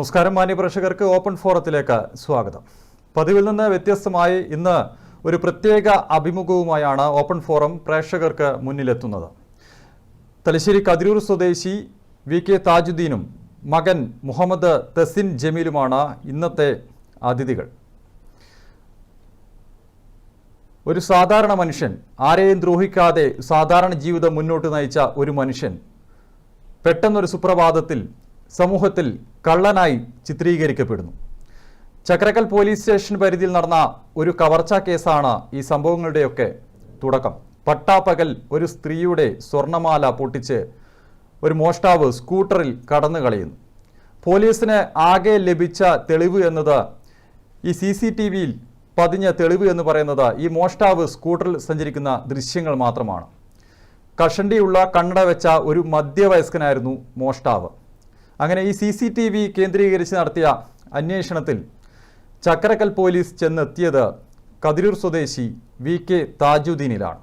നമസ്കാരം മാന്യ പ്രേക്ഷകർക്ക് ഓപ്പൺ ഫോറത്തിലേക്ക് സ്വാഗതം. പതിവിൽ നിന്ന് വ്യത്യസ്തമായി ഇന്ന് ഒരു പ്രത്യേക അഭിമുഖവുമായാണ് ഓപ്പൺ ഫോറം പ്രേക്ഷകർക്ക് മുന്നിലെത്തുന്നത്. തലശ്ശേരി കതിരൂർ സ്വദേശി VK താജുദ്ദീനും മകൻ മുഹമ്മദ് തസിൻ ജമീലുമാണ് ഇന്നത്തെ അതിഥികൾ. ഒരു സാധാരണ മനുഷ്യൻ, ആരെയും ദ്രോഹിക്കാതെ സാധാരണ ജീവിതം മുന്നോട്ട് നയിച്ച ഒരു മനുഷ്യൻ പെട്ടെന്നൊരു സുപ്രഭാതത്തിൽ സമൂഹത്തിൽ കള്ളനായി ചിത്രീകരിക്കപ്പെടുന്നു. ചക്രക്കൽ പോലീസ് സ്റ്റേഷൻ പരിധിയിൽ നടന്ന ഒരു കവർച്ചാ കേസാണ് ഈ സംഭവങ്ങളുടെയൊക്കെ തുടക്കം. പട്ടാപ്പകൽ ഒരു സ്ത്രീയുടെ സ്വർണമാല പൊട്ടിച്ച് ഒരു മോഷ്ടാവ് സ്കൂട്ടറിൽ കടന്നു കളയുന്നു. പോലീസിന് ആകെ ലഭിച്ച തെളിവ് എന്നത് ഈ CCTVയിൽ പതിഞ്ഞ തെളിവ് എന്ന് പറയുന്നത് ഈ മോഷ്ടാവ് സ്കൂട്ടറിൽ സഞ്ചരിക്കുന്ന ദൃശ്യങ്ങൾ മാത്രമാണ്. കഷണ്ടിയുള്ള കണ്ണട വെച്ച ഒരു മധ്യവയസ്കനായിരുന്നു മോഷ്ടാവ്. അങ്ങനെ ഈ CCTV കേന്ദ്രീകരിച്ച് നടത്തിയ അന്വേഷണത്തിൽ ചക്രക്കൽ പോലീസ് ചെന്നെത്തിയത് കതിരൂർ സ്വദേശി VK താജുദ്ദീനിലാണ്.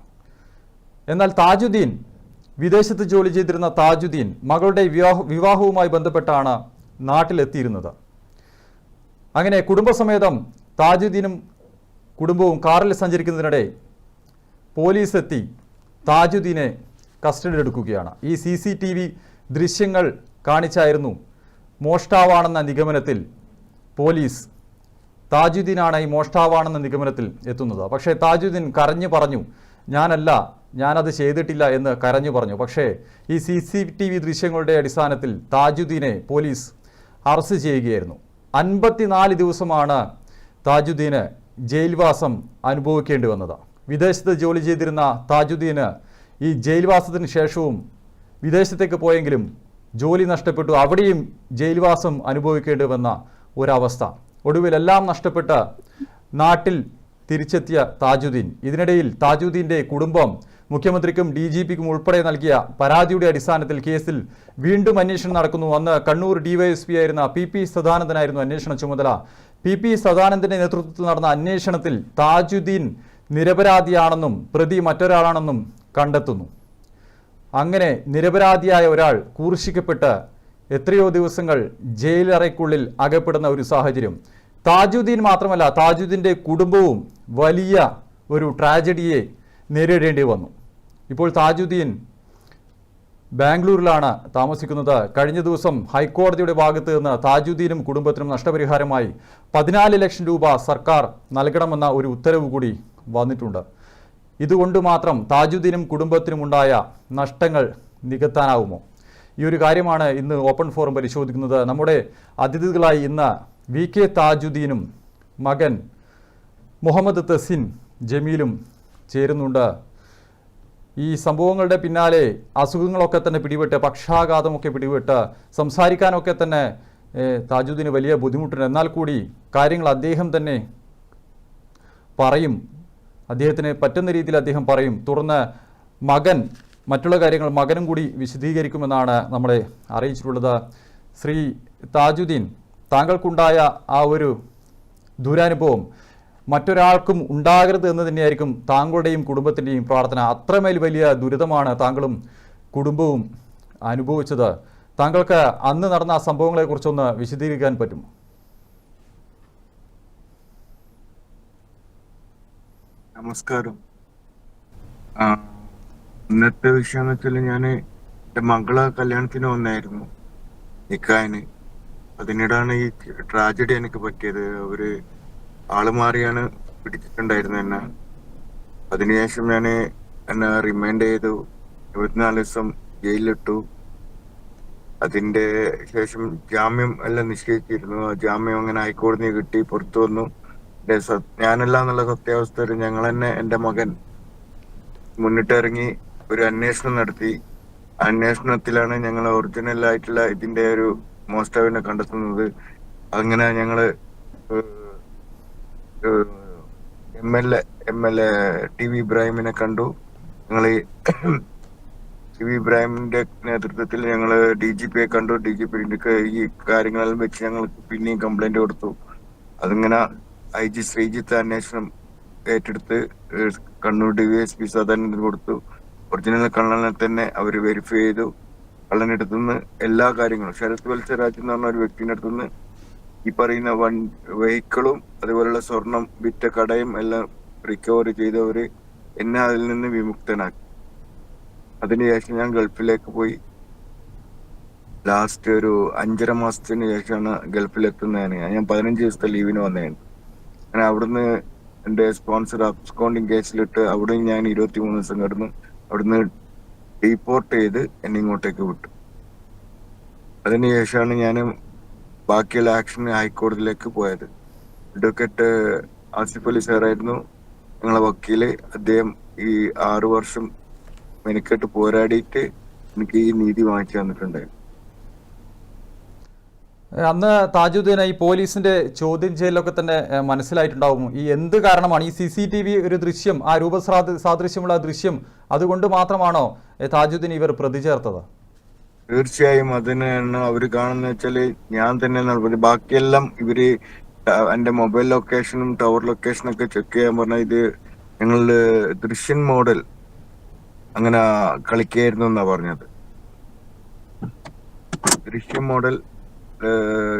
എന്നാൽ താജുദ്ദീൻ, വിദേശത്ത് ജോലി ചെയ്തിരുന്ന താജുദ്ദീൻ മകളുടെ വിവാഹവുമായി ബന്ധപ്പെട്ടാണ് നാട്ടിലെത്തിയിരുന്നത്. അങ്ങനെ കുടുംബസമേതം താജുദ്ദീനും കുടുംബവും കാറിൽ സഞ്ചരിക്കുന്നതിനിടെ പോലീസ് എത്തി താജുദ്ദീനെ കസ്റ്റഡിയിലെടുക്കുകയാണ്. ഈ CCTV ദൃശ്യങ്ങൾ കാണിച്ചായിരുന്നു മോഷ്ടാവാണെന്ന നിഗമനത്തിൽ പോലീസ് താജുദ്ദീനാണ് ഈ മോഷ്ടാവാണെന്ന നിഗമനത്തിൽ എത്തുന്നത്. പക്ഷേ താജുദ്ദീൻ കരഞ്ഞു പറഞ്ഞു, ഞാനത് ചെയ്തിട്ടില്ല എന്ന് കരഞ്ഞു പറഞ്ഞു. പക്ഷേ ഈ CCTV ദൃശ്യങ്ങളുടെ അടിസ്ഥാനത്തിൽ താജുദ്ദീനെ പോലീസ് അറസ്റ്റ് ചെയ്യുകയായിരുന്നു. 54 ദിവസമാണ് താജുദ്ദീന് ജയിൽവാസം അനുഭവിക്കേണ്ടി വന്നത്. വിദേശത്ത് ജോലി ചെയ്തിരുന്ന താജുദ്ദീന് ഈ ജയിൽവാസത്തിന് ശേഷവും വിദേശത്തേക്ക് പോയെങ്കിലും ജോലി നഷ്ടപ്പെട്ടു. അവിടെയും ജയിൽവാസം അനുഭവിക്കേണ്ടി വന്ന ഒരവസ്ഥ. ഒടുവിൽ എല്ലാം നഷ്ടപ്പെട്ട് നാട്ടിൽ തിരിച്ചെത്തിയ താജുദ്ദീൻ, ഇതിനിടയിൽ താജുദ്ദീൻ്റെ കുടുംബം മുഖ്യമന്ത്രിക്കും DGPക്കും ഉൾപ്പെടെ നൽകിയ പരാതിയുടെ അടിസ്ഥാനത്തിൽ കേസിൽ വീണ്ടും അന്വേഷണം നടക്കുന്നു. അന്ന് കണ്ണൂർ DYSP ആയിരുന്ന PP സദാനന്ദനായിരുന്നു അന്വേഷണ ചുമതല. PP സദാനന്ദന്റെ നേതൃത്വത്തിൽ നടന്ന അന്വേഷണത്തിൽ താജുദ്ദീൻ നിരപരാധിയാണെന്നും പ്രതി മറ്റൊരാളാണെന്നും കണ്ടെത്തുന്നു. അങ്ങനെ നിരപരാധിയായ ഒരാൾ ക്രൂശിക്കപ്പെട്ട് എത്രയോ ദിവസങ്ങൾ ജയിലറയ്ക്കുള്ളിൽ അകപ്പെടുന്ന ഒരു സാഹചര്യം. താജുദ്ദീൻ മാത്രമല്ല, താജുദ്ദീൻ്റെ കുടുംബവും വലിയ ഒരു ട്രാജഡിയെ നേരിടേണ്ടി വന്നു. ഇപ്പോൾ താജുദ്ദീൻ ബാംഗ്ലൂരിലാണ് താമസിക്കുന്നത്. കഴിഞ്ഞ ദിവസം ഹൈക്കോടതിയുടെ ഭാഗത്ത് നിന്ന് താജുദ്ദീനും കുടുംബത്തിനും നഷ്ടപരിഹാരമായി 14 ലക്ഷം രൂപ സർക്കാർ നൽകണമെന്ന ഒരു ഉത്തരവ് കൂടി വന്നിട്ടുണ്ട്. ഇതുകൊണ്ട് മാത്രം താജുദ്ദീനും കുടുംബത്തിനും ഉണ്ടായ നഷ്ടങ്ങൾ നികത്താനാവുമോ? ഈ ഒരു കാര്യമാണ് ഇന്ന് ഓപ്പൺ ഫോറം പരിശോധിക്കുന്നത്. നമ്മുടെ അതിഥികളായി ഇന്ന് VK താജുദ്ദീനും മകൻ മുഹമ്മദ് തസിൻ ജമീലും ചേരുന്നുണ്ട്. ഈ സംഭവങ്ങളുടെ പിന്നാലെ അസുഖങ്ങളൊക്കെ തന്നെ പിടിപെട്ട്, പക്ഷാഘാതമൊക്കെ പിടിപെട്ട് സംസാരിക്കാനൊക്കെ തന്നെ താജുദ്ദീന് വലിയ ബുദ്ധിമുട്ടുണ്ട്. എന്നാൽ കൂടി കാര്യങ്ങൾ അദ്ദേഹം തന്നെ പറയും, അദ്ദേഹത്തിന് പറ്റുന്ന രീതിയിൽ അദ്ദേഹം പറയും. തുടർന്ന് മറ്റുള്ള കാര്യങ്ങൾ മകനും കൂടി വിശദീകരിക്കുമെന്നാണ് നമ്മളെ അറിയിച്ചിട്ടുള്ളത്. ശ്രീ താജുദ്ദീൻ, താങ്കൾക്കുണ്ടായ ആ ഒരു ദുരനുഭവം മറ്റൊരാൾക്കും ഉണ്ടാകരുത് എന്ന് തന്നെയായിരിക്കും താങ്കളുടെയും കുടുംബത്തിൻ്റെയും പ്രാർത്ഥന. അത്രമേൽ വലിയ ദുരിതമാണ് താങ്കളും കുടുംബവും അനുഭവിച്ചത്. താങ്കൾക്ക് അന്ന് നടന്ന ആ സംഭവങ്ങളെക്കുറിച്ചൊന്ന് വിശദീകരിക്കാൻ പറ്റുമോ? നമസ്കാരം. ഇന്നത്തെ വിഷയം എന്ന് വെച്ചാൽ ഞാൻ എൻ്റെ മകളെ കല്യാണത്തിന് വന്നായിരുന്നു, നിക്കാഹിന്. അതിനിടാണ് ഈ ട്രാജഡി എനിക്ക് പറ്റിയത്. അവര് ആള് മാറിയാണ് പിടിച്ചിട്ടുണ്ടായിരുന്നത് എന്നെ. അതിനുശേഷം എന്നെ റിമാൻഡ് ചെയ്തു, 24 ദിവസം ജയിലിലിട്ടു. അതിന്റെ ശേഷം ജാമ്യം എല്ലാം നിശ്ചയിച്ചിരുന്നു. ആ ജാമ്യം അങ്ങനെ ഹൈക്കോടതി കിട്ടി, പുറത്തു വന്നു. ഞാനല്ല എന്നുള്ള സത്യാവസ്ഥയിൽ ഞങ്ങൾ തന്നെ, എൻ്റെ മകൻ മുന്നിട്ടിറങ്ങി ഒരു അന്വേഷണം നടത്തി. അന്വേഷണത്തിലാണ് ഞങ്ങൾ ഒറിജിനൽ ആയിട്ടുള്ള ഇതിന്റെ ഒരു മോഷ്ടാവിനെ കണ്ടെത്തുന്നത്. അങ്ങനെ ഞങ്ങള് MLA TV ഇബ്രാഹിമിനെ കണ്ടു. ഞങ്ങൾ TV ഇബ്രാഹിമിന്റെ നേതൃത്വത്തിൽ ഞങ്ങൾ DGPയെ കണ്ടു. DGP ഈ കാര്യങ്ങളെല്ലാം വെച്ച് ഞങ്ങൾ പിന്നെയും കംപ്ലൈന്റ് കൊടുത്തു. അതിങ്ങനെ IG ശ്രീജിത്ത് അന്വേഷണം ഏറ്റെടുത്ത് കണ്ണൂർ DYSP സദാനന്ദന് കൊടുത്തു. ഒറിജിനൽ കള്ളനെ തന്നെ അവർ വെരിഫൈ ചെയ്തു. കള്ളനെടുത്തുനിന്ന് എല്ലാ കാര്യങ്ങളും, ശരത് വത്സരാജ് എന്ന് പറഞ്ഞ ഒരു വ്യക്തിന്റെ അടുത്തുനിന്ന് ഈ പറയുന്ന വെഹിക്കിളും അതുപോലുള്ള സ്വർണം വിറ്റ കടയും എല്ലാം റിക്കവർ ചെയ്തവര് എന്നെ അതിൽ നിന്ന് വിമുക്തനാക്കി. അതിനുശേഷം ഞാൻ ഗൾഫിലേക്ക് പോയി. ലാസ്റ്റ് ഒരു 5.5 മാസത്തിന് ശേഷമാണ് ഗൾഫിലെത്തുന്നതാണ്. ഞാൻ 15 ദിവസത്തെ ലീവിന് വന്നതാണ്. അങ്ങനെ അവിടുന്ന് എന്റെ സ്പോൺസർ അബ്സ്കോണ്ടിങ് കേസിലിട്ട് അവിടെ ഞാൻ 23 ദിവസം കിടന്നു. അവിടുന്ന് ഡീപ്പോർട്ട് ചെയ്ത് എന്നെ ഇങ്ങോട്ടേക്ക് വിട്ടു. അതിനുശേഷമാണ് ഞാൻ ബാക്കിയുള്ള ആക്ഷന് ഹൈക്കോടതിയിലേക്ക് പോയത്. അഡ്വക്കേറ്റ് ആസിഫ് അലി സാറായിരുന്നു ഞങ്ങളെ വക്കീല്. അദ്ദേഹം ഈ 6 വർഷം മെനക്കെട്ട് പോരാടിയിട്ട് എനിക്ക് ഈ നീതി വാങ്ങിച്ചു തന്നിട്ടുണ്ടായിരുന്നു. അന്ന് താജുദ്ദീനെ ഈ പോലീസിന്റെ ചോദ്യം ചെയ്യലൊക്കെ തന്നെ മനസ്സിലായിട്ടുണ്ടാവും. ഈ എന്ത് കാരണമാണ് ഈ CCTV ഒരു ദൃശ്യം, ആ സാദൃശ്യമുള്ള ദൃശ്യം അതുകൊണ്ട് മാത്രമാണോ താജുദ്ദീൻ ഇവർ പ്രതി ചേർത്തത്? തീർച്ചയായും അതിനാണ് അവര് കാണുന്ന വെച്ചാല് ഞാൻ തന്നെ നടപടി. ബാക്കിയെല്ലാം ഇവര് എന്റെ മൊബൈൽ ലൊക്കേഷനും ടവർ ലൊക്കേഷനും ഒക്കെ ചെക്ക് ചെയ്യാൻ പറഞ്ഞാൽ ഇത് ഞങ്ങള് ദൃശ്യൻ മോഡൽ അങ്ങനെ കളിക്കായിരുന്നു എന്നാ പറഞ്ഞത്. ദൃശ്യം മോഡൽ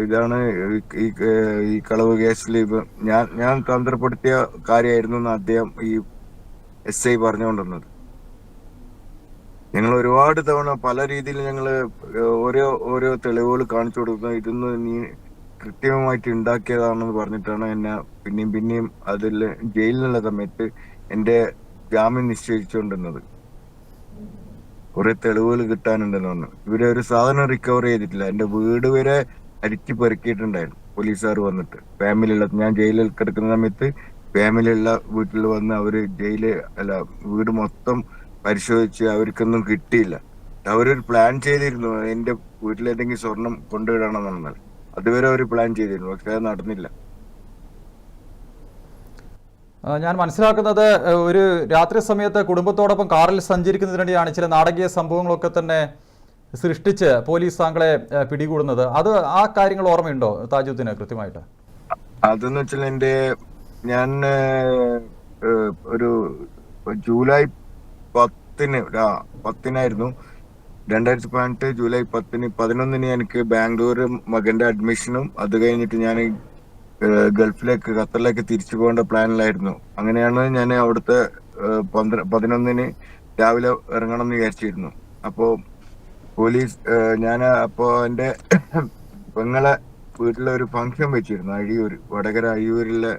ഇതാണ് ഈ കളവ് കേസിൽ ഞാൻ തന്ത്രപ്പെടുത്തിയ കാര്യമായിരുന്നു എന്ന് അദ്ദേഹം ഈ SI പറഞ്ഞുകൊണ്ടിരുന്നത്. ഞങ്ങൾ ഒരുപാട് തവണ പല രീതിയിൽ ഞങ്ങള് ഓരോ തെളിവുകൾ കാണിച്ചു കൊടുക്കുന്നത് ഇതൊന്ന് നീ കൃത്യമായിട്ട് ഉണ്ടാക്കിയതാണെന്ന് പറഞ്ഞിട്ടാണ് എന്നെ പിന്നെയും അതിൽ ജയിലിലുള്ള സമയത്ത് എന്റെ ജാമ്യം നിശ്ചയിച്ചുകൊണ്ടിരുന്നത്. കുറെ തെളിവുകൾ കിട്ടാനുണ്ടെന്ന് പറഞ്ഞു. ഇവരെ ഒരു സാധനം റിക്കവർ ചെയ്തിട്ടില്ല. എന്റെ വീട് വരെ അരിച്ചു പെറുക്കിയിട്ടുണ്ടായിരുന്നു പോലീസുകാർ വന്നിട്ട്. ഞാൻ ജയിലിൽ കിടക്കുന്ന സമയത്ത് ഫാമിലിയുള്ള വീട്ടിൽ വന്ന് അവര് വീട് മൊത്തം പരിശോധിച്ച് അവർക്കൊന്നും കിട്ടിയില്ല. അവരൊരു പ്ലാൻ ചെയ്തിരുന്നു എന്റെ വീട്ടിൽ ഏതെങ്കിലും സ്വർണം കൊണ്ടുവിടണം എന്നാൽ. അതുവരെ അവർ പ്ലാൻ ചെയ്തിരുന്നു, പക്ഷെ അത് നടന്നില്ല. ഞാൻ മനസ്സിലാക്കുന്നത് ഒരു രാത്രി സമയത്ത് കുടുംബത്തോടൊപ്പം കാറിൽ സഞ്ചരിക്കുന്നതിനിടെയാണ് ചില നാടകീയ സംഭവങ്ങളൊക്കെ തന്നെ സൃഷ്ടിച്ച് പോലീസ് താങ്കളെ പിടികൂടുന്നത്. ആ കാര്യങ്ങൾ ഓർമ്മയുണ്ടോ താജുദ്ദീന് കൃത്യമായിട്ട്? അതെന്ന് വെച്ചാൽ ഞാൻ ഒരു ജൂലൈ 10-നായിരുന്നു 2018 ജൂലൈ 11 എനിക്ക് ബാംഗ്ലൂർ മകന്റെ അഡ്മിഷനും അത് കഴിഞ്ഞിട്ട് ഞാൻ ഖത്തറിലേക്ക് തിരിച്ചു പോകേണ്ട പ്ലാനിലായിരുന്നു. അങ്ങനെയാണ് ഞാൻ അവിടുത്തെ 11 രാവിലെ ഇറങ്ങണം എന്ന് വിചാരിച്ചിരുന്നു. അപ്പോ പോലീസ് അപ്പോ എന്റെ പെങ്ങളെ വീട്ടിലെ ഒരു ഫംഗ്ഷൻ വെച്ചിരുന്നു. വടകര അയ്യൂരിലെ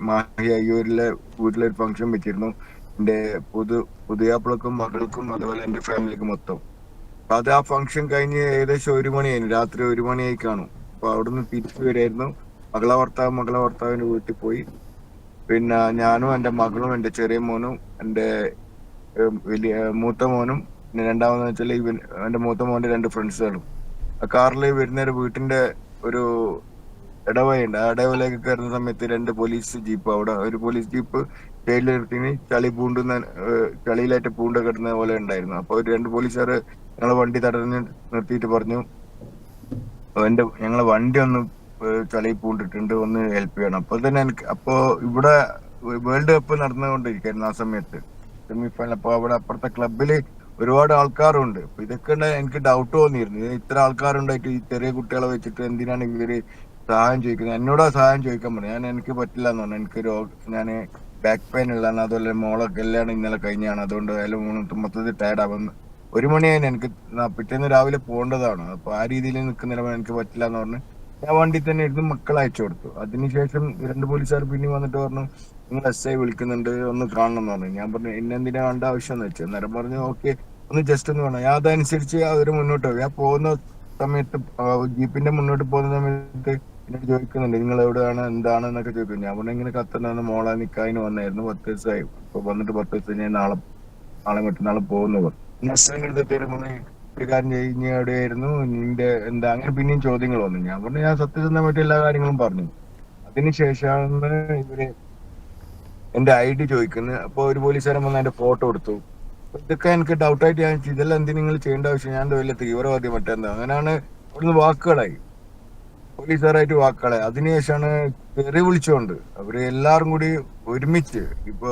മാഹി അയ്യൂരിലെ വീട്ടിലൊരു ഫംഗ്ഷൻ വെച്ചിരുന്നു. എന്റെ പുതിയാപ്പിളക്കും മകൾക്കും അതുപോലെ എന്റെ ഫാമിലിക്ക് മൊത്തം. അത് ആ ഫംഗ്ഷൻ കഴിഞ്ഞ് ഏകദേശം 1 മണിയായിരുന്നു, രാത്രി 1 മണിയായി കാണും. അപ്പൊ അവിടുന്ന് തിരിച്ചു വരായിരുന്നു. മകളെ ഭർത്താവിന്റെ വീട്ടിൽ പോയി. പിന്നെ ഞാനും എന്റെ മകളും എന്റെ ചെറിയ മോനും എന്റെ മൂത്ത മോനും പിന്നെ രണ്ടാമതെന്ന് വെച്ചാൽ എന്റെ മൂത്ത മോന്റെ 2 ഫ്രണ്ട്സുകളും ആ കാറിൽ വരുന്ന വീട്ടിന്റെ ഒരു ഇടവയുണ്ട്. ആ ഇടവയിലേക്ക് കയറുന്ന സമയത്ത് 2 പോലീസ് ജീപ്പ്, അവിടെ ഒരു പോലീസ് ജീപ്പ് ജയിലിലെടുത്തിന് ചളിയിലായിട്ട് പൂണ്ട കിടന്ന പോലെ ഉണ്ടായിരുന്നു. അപ്പൊ 2 പോലീസുകാർ ഞങ്ങളെ വണ്ടി തടഞ്ഞ് നിർത്തിയിട്ട് പറഞ്ഞു ഞങ്ങളെ വണ്ടി ഒന്ന് ചളി പൂണ്ടിട്ടുണ്ട്, ഒന്ന് ഹെൽപ്പ് ചെയ്യണം. അപ്പൊ തന്നെ അപ്പോ ഇവിടെ വേൾഡ് കപ്പ് നടന്നുകൊണ്ടിരിക്കായിരുന്നു ആ സമയത്ത്, സെമിഫൈനൽ. അപ്പൊ അവിടെ അപ്പുറത്തെ ക്ലബില് ഒരുപാട് ആൾക്കാരുണ്ട്. അപ്പൊ ഇതൊക്കെ എനിക്ക് ഡൗട്ട് തോന്നിയിരുന്നു. ഇത്ര ആൾക്കാരുണ്ടായിട്ട് ഈ ചെറിയ കുട്ടികളെ വെച്ചിട്ട് എന്തിനാണ് ഇവര് സഹായം ചോദിക്കുന്നത്? എന്നോടാ സഹായം ചോദിക്കാൻ പറഞ്ഞു. എനിക്ക് പറ്റില്ല എന്ന് പറഞ്ഞു. ഞാൻ ബാക്ക് പെയിൻ ഉള്ളതാണ്, അതുപോലെ മോളെ കല്യാണം ഇന്നലെ കഴിഞ്ഞാണ്, അതുകൊണ്ട് മൊത്തത്തിൽ ടയർഡ് ആവുന്നു. 1 മണിയായി എനിക്ക് പിറ്റേന്ന് രാവിലെ പോകേണ്ടതാണ്. അപ്പൊ ആ രീതിയിൽ നിൽക്കുന്നില്ല, എനിക്ക് പറ്റില്ല എന്ന് പറഞ്ഞു. ഞാൻ വണ്ടി തന്നെ ഇരുന്ന് മക്കളെ അയച്ചു കൊടുത്തു. അതിനുശേഷം 2 പോലീസുകാർ പിന്നെ വന്നിട്ട് പറഞ്ഞു നിങ്ങൾ SI വിളിക്കുന്നുണ്ട്, ഒന്ന് കാണണം എന്ന് പറഞ്ഞു. ഞാൻ പറഞ്ഞു എന്നെന്തിനാ വേണ്ട ആവശ്യം എന്ന് വെച്ചു. അന്നേരം പറഞ്ഞു ഓക്കെ ഒന്ന് ജസ്റ്റ് ഒന്ന് വേണം. ഞാൻ അതനുസരിച്ച് അവര് മുന്നോട്ട് പോയി. ഞാൻ പോകുന്ന സമയത്ത് ജീപ്പിന്റെ മുന്നോട്ട് പോകുന്ന സമയത്ത് എന്നോട് ചോദിക്കുന്നുണ്ട് നിങ്ങൾ എവിടെയാണ് എന്താണ് എന്നൊക്കെ ചോദിക്കും. ഞാൻ പറഞ്ഞു ഇങ്ങനെ ഖത്തറിൽ മോളെ നിക്കായിന് വന്നായിരുന്നു, 10 ദിവസമായി. ഇപ്പൊ വന്നിട്ട് 10 ദിവസം ഞാൻ നാളെ മറ്റന്നാളെ പോകുന്നു. ഒരു കാര്യം കഴിഞ്ഞ് എവിടെയായിരുന്നു നിന്റെ എന്താ, അങ്ങനെ പിന്നെയും ചോദ്യങ്ങൾ വന്നു. ഞാൻ പറഞ്ഞു ഞാൻ സത്യസന്ധമായിട്ട് എല്ലാ കാര്യങ്ങളും പറഞ്ഞു. അതിനുശേഷമാണ് ഇവര് എന്റെ ID ചോദിക്കുന്നത്. അപ്പൊ ഒരു പോലീസുകാരൻ വന്ന് എന്റെ ഫോട്ടോ എടുത്തു. ഇതൊക്കെ എനിക്ക് ഡൗട്ടായിട്ട് ഞാൻ ഇതെല്ലാം എന്തിനും നിങ്ങൾ ചെയ്യേണ്ട ആവശ്യം, ഞാൻ വലിയ തീവ്രവാദി മറ്റെന്താ. അങ്ങനെയാണ് അവിടുന്ന് വാക്കുകളായി, പോലീസുകാരായിട്ട് വാക്കുകളായി. അതിനുശേഷമാണ് തെറി വിളിച്ചുകൊണ്ട് അവര് എല്ലാരും കൂടി ഒരുമിച്ച് ഇപ്പൊ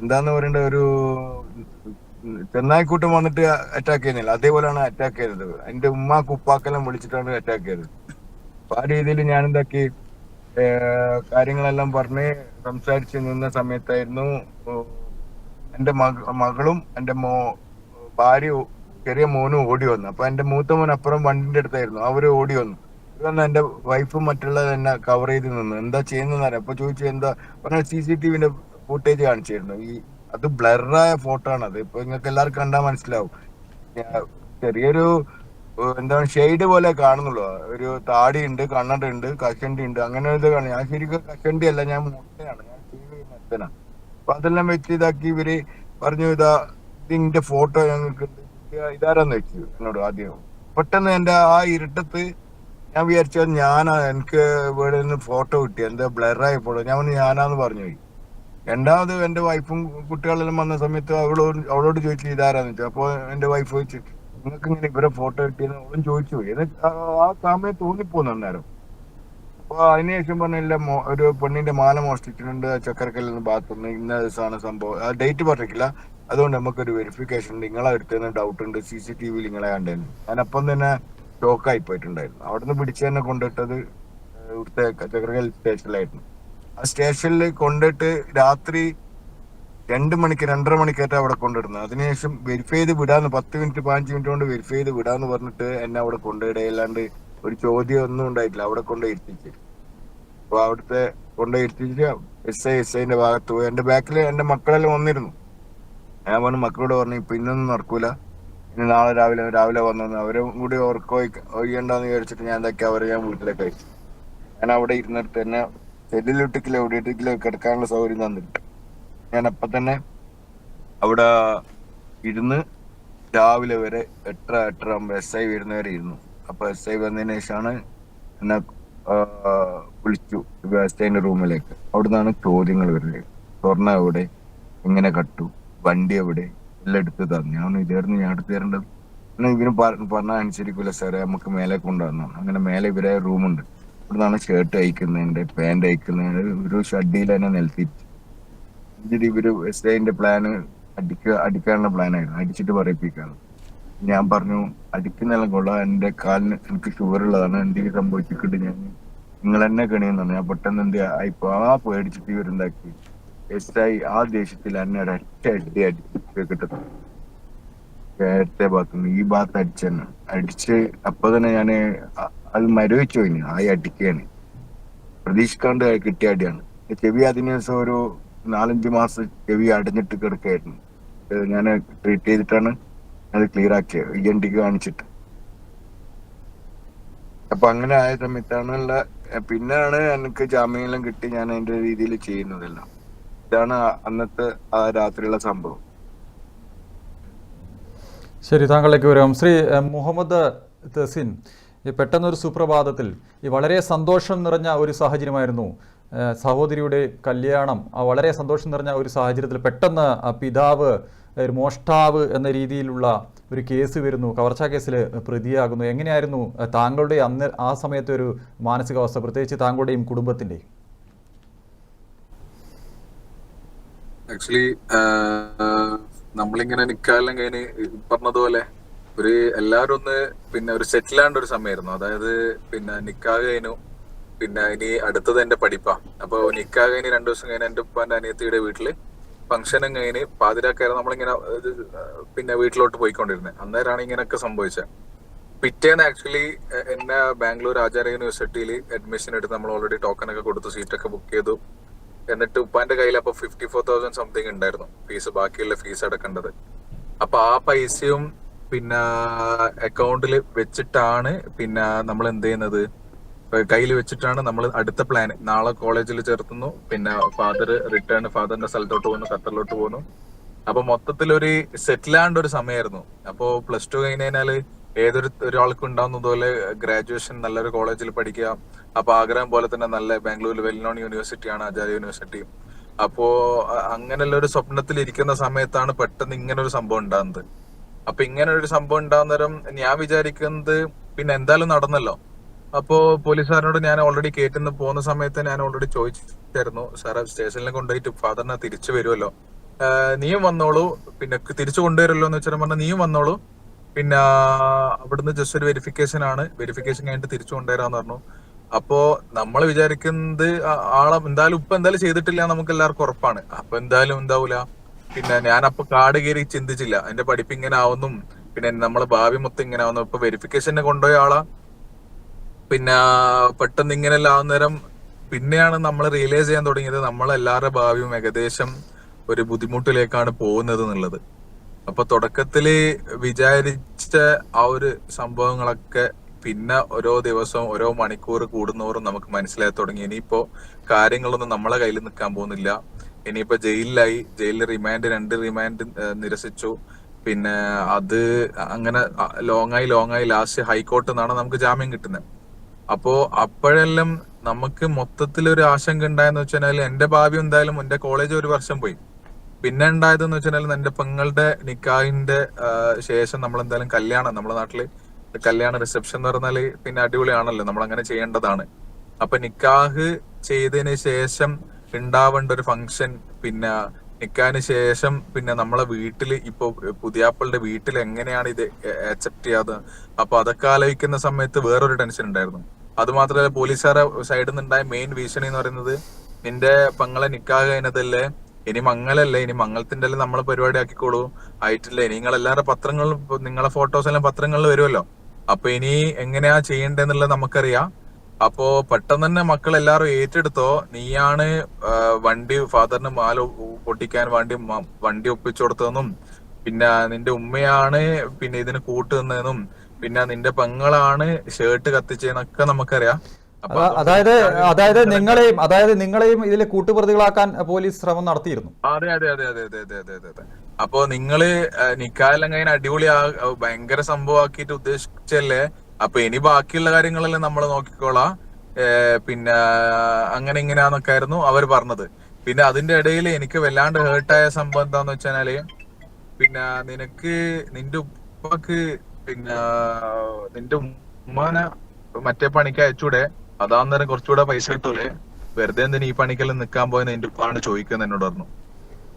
എന്താന്ന് പറയണ്ട ഒരു ചെന്നായിക്കൂട്ടം വന്നിട്ട് അറ്റാക്ക് ചെയ്യുന്നില്ല, അതേപോലെയാണ് അറ്റാക്ക് ചെയ്തത്. എന്റെ ഉമ്മാക്ക് ഉപ്പാക്കെല്ലാം വിളിച്ചിട്ടാണ് അറ്റാക്ക് ചെയ്തത്. അപ്പൊ ആ രീതിയിൽ ഞാൻ എന്താക്കി, കാര്യങ്ങളെല്ലാം പറഞ്ഞ് സംസാരിച്ച് നിന്ന സമയത്തായിരുന്നു എന്റെ മകളും എന്റെ ഭാര്യയും ചെറിയ മോനും ഓടി വന്നു. അപ്പൊ എന്റെ മൂത്ത മോൻ അപ്പുറം വണ്ടിന്റെ അടുത്തായിരുന്നു, അവര് ഓടി വന്നു. ഇത് വന്ന് എന്റെ വൈഫും മറ്റുള്ളത് എന്നെ കവർ ചെയ്ത് നിന്ന് എന്താ ചെയ്യുന്നറിയാം. അപ്പൊ ചോദിച്ചു എന്താ പറഞ്ഞ, CCTV ഫുട്ടേജ് കാണിച്ചിരുന്നു. അത് ബ്ലറായ ഫോട്ടോ ആണ്. അത് ഇപ്പൊ നിങ്ങൾക്ക് എല്ലാവർക്കും കണ്ടാൽ മനസ്സിലാവും. ചെറിയൊരു എന്താണ് ഷെയ്ഡ് പോലെ കാണുന്നുള്ളൂ. ഒരു താടിയുണ്ട്, കണ്ണടയുണ്ട്, കഷണ്ടി ഉണ്ട്, അങ്ങനെ ഇത് കാണും. ഞാൻ ശരിക്കും കഷണ്ടി അല്ല, ഞാൻ മുട്ടയാണ്, ഞാൻ മെത്തനാണ്. അപ്പൊ അതെല്ലാം വെച്ച് ഇതാക്കി ഇവര് പറഞ്ഞു, ഇതിന്റെ ഫോട്ടോ ഞങ്ങൾക്ക് ഇതാരാന്ന് വെച്ചു എന്നോട് ആദ്യം. പെട്ടെന്ന് എന്റെ ആ ഇരുട്ടത്ത് ഞാൻ വിചാരിച്ചത് എനിക്ക് ഇവിടെ നിന്ന് ഫോട്ടോ കിട്ടി, എന്താ ബ്ലറായ ഫോട്ടോ. ഞാൻ പറഞ്ഞു ഞാനാന്ന് പറഞ്ഞു പോയി. രണ്ടാമത് എന്റെ വൈഫും കുട്ടികളെല്ലാം വന്ന സമയത്ത് അവളോട് ചോദിച്ചു ഇതാരാന്ന് വെച്ചു. അപ്പൊ എന്റെ വൈഫ് ചോദിച്ചു നിങ്ങൾക്ക് ഇങ്ങനെ ഇവരെ ഫോട്ടോ കിട്ടിയെന്ന് അവളും ചോദിച്ചു. ആ സമയം തോന്നിപ്പോന്നു അന്നേരം. അപ്പൊ അതിനുശേഷം പറഞ്ഞില്ല, ഒരു പെണ്ണിന്റെ മാല മോഷ്ടിച്ചിട്ടുണ്ട് ചക്കരക്കല്ലിന് ഭാഗത്തുനിന്ന്, ഇന്ന ദിവസമാണ് സംഭവം. ആ ഡേറ്റ് പറഞ്ഞിട്ടില്ല. അതുകൊണ്ട് നമുക്കൊരു വെരിഫിക്കേഷൻ ഉണ്ട്, നിങ്ങളെ അടുത്തന്നെ ഡൗട്ട് ഉണ്ട്, CCTV നിങ്ങളെ കണ്ടേന്ന്. ഞാനപ്പം തന്നെ ഷോക്കായി പോയിട്ടുണ്ടായിരുന്നു. അവിടുന്ന് പിടിച്ച് തന്നെ കൊണ്ടിട്ടത് ഇവിടുത്തെ ചക്കരക്കൽ സ്റ്റേഷനിലായിരുന്നു. ആ സ്റ്റേഷനിൽ കൊണ്ടിട്ട് രാത്രി 2 മണിക്ക് 2:30 മണിക്കായിട്ട് അവിടെ കൊണ്ടിടുന്നത്. അതിനുശേഷം വെരിഫൈ ചെയ്ത് വിടാന്ന് 10 മിനിറ്റ് 15 മിനിറ്റ് കൊണ്ട് വെരിഫൈ ചെയ്ത് വിടാന്ന് പറഞ്ഞിട്ട് എന്നെ അവിടെ കൊണ്ടുപോയിടയില്ലാണ്ട് ഒരു ചോദ്യം ഒന്നും ഉണ്ടായിട്ടില്ല. അവിടെ കൊണ്ടുപോയി ഇരുത്തിച്ച്. അപ്പൊ അവിടുത്തെ കൊണ്ടുപോയി ഇരുത്തിച്ച് SIന്റെ ഭാഗത്ത് പോയി. എന്റെ ബാക്കിൽ എന്റെ മക്കളെല്ലാം വന്നിരുന്നു. ഞാൻ പറഞ്ഞു മക്കളോട് പറഞ്ഞു ഇപ്പൊ ഇന്നൊന്നും നടക്കൂല, ഇനി നാളെ രാവിലെ വന്നു. അവരും കൂടി ഒഴിയണ്ടെന്ന് വിചാരിച്ചിട്ട് ഞാൻ എന്താക്കി അവരെ ഞാൻ വീട്ടിലേക്ക് അയച്ചു. ഞാൻ അവിടെ ഇരുന്നിട്ട് എന്നെ സെല്ലിലിട്ടിക്കില്ല എവിടെയിട്ടിക്കില്ല കിടക്കാനുള്ള സൗകര്യം തന്നിട്ട് ഞാൻ അപ്പൊ തന്നെ അവിടെ ഇരുന്ന് രാവിലെ വരെ 8:30 SI വരുന്നവരെ ഇരുന്നു. അപ്പൊ SI വന്നതിന് ശേഷമാണ് എന്നെ വിളിച്ചു SIന്റെ റൂമിലേക്ക്. അവിടുന്നാണ് ചോദ്യങ്ങൾ വരുന്നത്. സ്വർണ്ണ എവിടെ, എങ്ങനെ കട്ടു, വണ്ടി എവിടെ, എല്ലാം എടുത്ത് തന്നു. ഞാൻ ഇതായിരുന്നു ഞാൻ എടുത്ത് തരേണ്ടത്. ഇവന് പറഞ്ഞാൽ അനുസരിക്കൂല സാറേ, നമുക്ക് മേലെ കൊണ്ടുവന്നു. അങ്ങനെ മേലെ ഇവരെ റൂമുണ്ട്. ഇവിടുന്നാണ് ഷർട്ട് അയക്കുന്നതിന്റെ, പാന്റ് അയക്കുന്നതിന്റെ, ഒരു ഷഡ്ഡിയിൽ തന്നെ നിലത്തിരിച്ചു. ഇവര് SIന്റെ പ്ലാന് അടിക്കാനുള്ള പ്ലാനായിരുന്നു, അടിച്ചിട്ട് പറയിപ്പിക്കാണ്. ഞാൻ പറഞ്ഞു അടിക്കുന്നെല്ലാം കൊള്ളാം, എന്റെ കാലിന് എനിക്ക് ഷുഗർ ഉള്ളതാണ്, എന്തെങ്കിലും സംഭവിച്ചിട്ട് നിങ്ങൾ എന്നെ കണിയെന്നാണ്. ഞാൻ പെട്ടെന്ന് ഇപ്പൊ പേടിച്ചിട്ട് ഇവരുണ്ടാക്കി SI ആ ദേഷ്യത്തിൽ എന്നെ ഒരൊറ്റ അടി കിട്ടുന്നു. നേരത്തെ ഭാഗത്തുനിന്ന് ഈ ഭാഗത്ത് അടിച്ചെന്നെ അടിച്ച്. അപ്പൊ തന്നെ ഞാന് അത് മരവിച്ചു പോയിന്. ആ അടിക്കാണ് പ്രതീക്ഷിക്കാണ്ട് കിട്ടിയ അടിയാണ്. ചെവി അതിന് ദിവസം ഒരു 4-5 മാസം ചെവി അടഞ്ഞിട്ട് കിടക്കായിരുന്നു. ഞാൻ ട്രീറ്റ് ചെയ്തിട്ടാണ് അത് ക്ലിയർ ആക്കിയത്, ENT കാണിച്ചിട്ട്. അപ്പൊ അങ്ങനെ ആയ സമയത്താണ് പിന്നാണ് എനിക്ക് ജാമ്യമെല്ലാം കിട്ടി. ഞാൻ അതിന്റെ രീതിയിൽ ചെയ്യുന്നതെല്ലാം. ഇതാണ് അന്നത്തെ ആ രാത്രിയുള്ള സംഭവം. ശരി, താങ്കളിലേക്ക് വരാം. ശ്രീ മുഹമ്മദ് തഹസിൻ, ഈ പെട്ടെന്നൊരു സുപ്രഭാതത്തിൽ ഈ വളരെ സന്തോഷം നിറഞ്ഞ ഒരു സാഹചര്യമായിരുന്നു സഹോദരിയുടെ കല്യാണം. വളരെ സന്തോഷം നിറഞ്ഞ ഒരു സാഹചര്യത്തിൽ പെട്ടെന്ന് പിതാവ് ഒരു മോഷ്ടാവ് എന്ന രീതിയിലുള്ള ഒരു കേസ് വരുന്നു, കവർച്ചാ കേസിൽ പ്രതിയാകുന്നു. എങ്ങനെയായിരുന്നു താങ്കളുടെ അന്ന് ആ സമയത്തെ ഒരു മാനസികാവസ്ഥ, പ്രത്യേകിച്ച് താങ്കളുടെയും കുടുംബത്തിൻ്റെയും? ആക്ച്വലി നമ്മളിങ്ങനെ നിക്കാലെല്ലാം കഴിഞ്ഞ് പറഞ്ഞതുപോലെ എല്ലാവരും ഒരു സെറ്റിലാണ്ട് ഒരു സമയമായിരുന്നു. അതായത് നിക്കാഹ് കഴിഞ്ഞു, ഇനി അടുത്തത് എന്റെ പഠിപ്പാ. അപ്പൊ നിക്കാഹ് കഴിഞ്ഞ് 2 ദിവസം കഴിഞ്ഞ് എന്റെ ഉപ്പാന്റെ അനിയത്തിയുടെ വീട്ടില് ഫംഗ്ഷനും കഴിഞ്ഞ് പാതിരാക്കായിരുന്നു നമ്മളിങ്ങനെ വീട്ടിലോട്ട് പോയിക്കൊണ്ടിരുന്നത്. അന്നേരമാണ് ഇങ്ങനെയൊക്കെ സംഭവിച്ചത്. പിറ്റേന്ന് ആക്ച്വലി എന്നെ ബാംഗ്ലൂർ ആചാര്യ യൂണിവേഴ്സിറ്റിയിൽ അഡ്മിഷൻ എടുത്ത് നമ്മൾ ഓൾറെഡി ടോക്കൺ ഒക്കെ കൊടുത്തു, സീറ്റൊക്കെ ബുക്ക് ചെയ്തു. എന്നിട്ട് ഉപ്പാന്റെ കയ്യിൽ അപ്പൊ 54,000 സംതിങ് ഉണ്ടായിരുന്നു ഫീസ്, ബാക്കിയുള്ള ഫീസ് അടക്കേണ്ടത്. അപ്പൊ ആ പൈസയും അക്കൗണ്ടിൽ വെച്ചിട്ടാണ് നമ്മൾ എന്ത് ചെയ്യുന്നത്, കയ്യിൽ വെച്ചിട്ടാണ് നമ്മൾ അടുത്ത പ്ലാൻ. നാളെ കോളേജിൽ ചേർത്തുന്നു, ഫാദർ റിട്ടേൺ ഫാദറിന്റെ സ്ഥലത്തോട്ട് പോകുന്നു, ഖത്തറിലോട്ട് പോകുന്നു. അപ്പൊ മൊത്തത്തിൽ ഒരു സെറ്റിലാണ്ട് ഒരു സമയമായിരുന്നു. അപ്പോ +2 കഴിഞ്ഞാല് ഒരാൾക്കും ഉണ്ടാവുന്നതുപോലെ ഗ്രാജുവേഷൻ നല്ലൊരു കോളേജിൽ പഠിക്കുക. അപ്പൊ ആഗ്രഹം പോലെ തന്നെ നല്ല ബാംഗ്ലൂരിൽ വെൽ നോൺ യൂണിവേഴ്സിറ്റിയാണ് ആചാര്യ യൂണിവേഴ്സിറ്റി. അപ്പോ അങ്ങനെയുള്ള ഒരു സ്വപ്നത്തിൽ ഇരിക്കുന്ന സമയത്താണ് പെട്ടെന്ന് ഇങ്ങനെ ഒരു സംഭവം ഉണ്ടാകുന്നത്. അപ്പൊ ഇങ്ങനെ ഒരു സംഭവം ഉണ്ടാകുന്നേരം ഞാൻ വിചാരിക്കുന്നത് എന്തായാലും നടന്നല്ലോ. അപ്പോ പോലീസുകാരനോട് ഞാൻ ഓൾറെഡി കേട്ടിന്ന് പോകുന്ന സമയത്ത് ഞാൻ ഓൾറെഡി ചോദിച്ചായിരുന്നു, സാറേ സ്റ്റേഷനിൽ കൊണ്ടുപോയിട്ട് ഫാദറിനെ തിരിച്ചു വരുമല്ലോ, നീയും വന്നോളൂ, തിരിച്ചു കൊണ്ടുവരുമല്ലോ എന്ന് വെച്ചാൽ പറഞ്ഞാൽ നീയും വന്നോളൂ, അവിടുന്ന് ജസ്റ്റ് ഒരു വെരിഫിക്കേഷൻ ആണ്, വെരിഫിക്കേഷൻ കഴിഞ്ഞിട്ട് തിരിച്ചു കൊണ്ടുവരാന്ന് പറഞ്ഞു. അപ്പോ നമ്മൾ വിചാരിക്കുന്നത് ആളെ എന്തായാലും ഇപ്പൊ എന്തായാലും ചെയ്തിട്ടില്ല നമുക്ക് എല്ലാവർക്കും ഉറപ്പാണ്. അപ്പൊ എന്തായാലും എന്താവൂല. പിന്നെ ഞാൻ അപ്പൊ കാട് കയറി ചിന്തിച്ചില്ല എന്റെ പഠിപ്പ് ഇങ്ങനെ ആവുന്നും പിന്നെ നമ്മളെ ഭാവി മൊത്തം ഇങ്ങനെ ആവുന്നു. ഇപ്പൊ വെരിഫിക്കേഷന് കൊണ്ടുപോയ ആളാ പിന്നെ പെട്ടെന്ന് ഇങ്ങനെല്ലാം ആവുന്നേരം പിന്നെയാണ് നമ്മൾ റിയലൈസ് ചെയ്യാൻ തുടങ്ങിയത് നമ്മളെല്ലാവരുടെ ഭാവിയും ഏകദേശം ഒരു ബുദ്ധിമുട്ടിലേക്കാണ് പോകുന്നത് എന്നുള്ളത്. അപ്പൊ തുടക്കത്തില് വിചാരിച്ച ആ ഒരു സംഭവങ്ങളൊക്കെ പിന്നെ ഓരോ ദിവസവും ഓരോ മണിക്കൂർ കൂടുന്നോറും നമുക്ക് മനസ്സിലായി തുടങ്ങി. ഇനിയിപ്പോ കാര്യങ്ങളൊന്നും നമ്മളെ കയ്യിൽ നിൽക്കാൻ പോകുന്നില്ല. ഇനിയിപ്പോ ജയിലിലായി, ജയിലിൽ രണ്ട് റിമാൻഡ് നിരസിച്ചു. പിന്നെ അത് അങ്ങനെ ലോങ്ങായി ലാസ്റ്റ് ഹൈക്കോർട്ടിൽ നിന്നാണ് നമുക്ക് ജാമ്യം കിട്ടുന്നത്. അപ്പോ അപ്പോഴെല്ലാം നമുക്ക് മൊത്തത്തിൽ ഒരു ആശങ്ക ഉണ്ടായെന്ന് വെച്ചാൽ എന്റെ ഭാവി എന്തായാലും എന്റെ കോളേജ് ഒരു വർഷം പോയി. പിന്നെ ഉണ്ടായതെന്ന് വെച്ചാൽ എന്റെ പെങ്ങളുടെ നിക്കാഹിന്റെ ശേഷം നമ്മൾ എന്തായാലും കല്യാണം നമ്മുടെ നാട്ടില് കല്യാണ റിസപ്ഷൻ എന്ന് പറഞ്ഞാല് പിന്നെ അടിപൊളിയാണല്ലോ, നമ്മൾ അങ്ങനെ ചെയ്യേണ്ടതാണ്. അപ്പൊ നിക്കാഹ് ചെയ്തതിന് ശേഷം ഉണ്ടാവേണ്ട ഒരു ഫംഗ്ഷൻ, പിന്നെ നിക്കാഹിന് ശേഷം പിന്നെ നമ്മളെ വീട്ടില് ഇപ്പൊ പുതിയാപ്പളുടെ വീട്ടിൽ എങ്ങനെയാണ് ഇത് അക്സെപ്റ്റ് ചെയ്യാതെ. അപ്പൊ അതൊക്കെ ആലോചിക്കുന്ന സമയത്ത് വേറൊരു ടെൻഷൻ ഉണ്ടായിരുന്നു. അത് മാത്രമല്ല പോലീസുകാരെ സൈഡിൽ നിന്നുണ്ടായ മെയിൻ ഭീഷണി എന്ന് പറയുന്നത് നിന്റെ പെങ്ങളെ നിക്കാഹ് കഴിഞ്ഞതല്ലേ, ഇനി മംഗലല്ലേ, ഇനി മംഗളത്തിന്റെ എല്ലാം നമ്മളെ പരിപാടി ആക്കിക്കോളൂ, ആയിട്ടില്ലേ, നിങ്ങളെല്ലാവരുടെ പത്രങ്ങളിലും നിങ്ങളെ ഫോട്ടോസ് എല്ലാം പത്രങ്ങളിൽ വരുമല്ലോ, അപ്പൊ ഇനി എങ്ങനെയാ ചെയ്യേണ്ടതെന്നുള്ളത് നമുക്കറിയാം. അപ്പോ പെട്ടെന്ന് തന്നെ മക്കൾ എല്ലാവരും ഏറ്റെടുത്തോ, നീയാണ് വണ്ടി ഫാദറിന് മാല പൊട്ടിക്കാൻ വേണ്ടി വണ്ടി ഒപ്പിച്ചു കൊടുത്തതെന്നും പിന്നെ നിന്റെ ഉമ്മയാണ് പിന്നെ ഇതിന് കൂട്ടുനിന്നതെന്നും പിന്നെ നിന്റെ പെങ്ങളാണ് ഷർട്ട് കത്തിച്ചതെന്നൊക്കെ നമുക്കറിയാം. അപ്പൊ അതായത് നിങ്ങളെയും ഇതിൽ കൂട്ടുപ്രതികളാക്കാൻ പോലീസ് ശ്രമം നടത്തിയിരുന്നു. അതെ അതെ അതെ അതെ അതെ അതെ അതെ അതെ. അപ്പൊ നിങ്ങള് നിക്കായെല്ലാം കഴിഞ്ഞ അടിപൊളി ഭയങ്കര സംഭവം ആക്കിയിട്ട് ഉദ്ദേശിച്ചല്ലേ. അപ്പൊ ഇനി ബാക്കിയുള്ള കാര്യങ്ങളെല്ലാം നമ്മൾ നോക്കിക്കോളാം, പിന്നെ അങ്ങനെ ഇങ്ങനെയാന്നൊക്കെ ആയിരുന്നു അവർ പറഞ്ഞത്. പിന്നെ അതിന്റെ ഇടയിൽ എനിക്ക് വല്ലാണ്ട് ഹേർട്ടായ സംഭവം എന്താന്ന് വെച്ചാല് പിന്നെ നിന്റെ ഉപ്പക്ക് പിന്നെ നിന്റെ ഉമ്മാനെ മറ്റേ പണിക്ക് അയച്ചൂടെ, അതാന്നേരം കുറച്ചുകൂടെ പൈസ കിട്ടൂലേ, വെറുതെ എന്തിനാ ഈ പണിക്കെല്ലാം നിക്കാൻ പോയെന്ന് എന്റെ ഉപ്പാണ് ചോദിക്കുന്നത് എന്നോട് പറഞ്ഞു.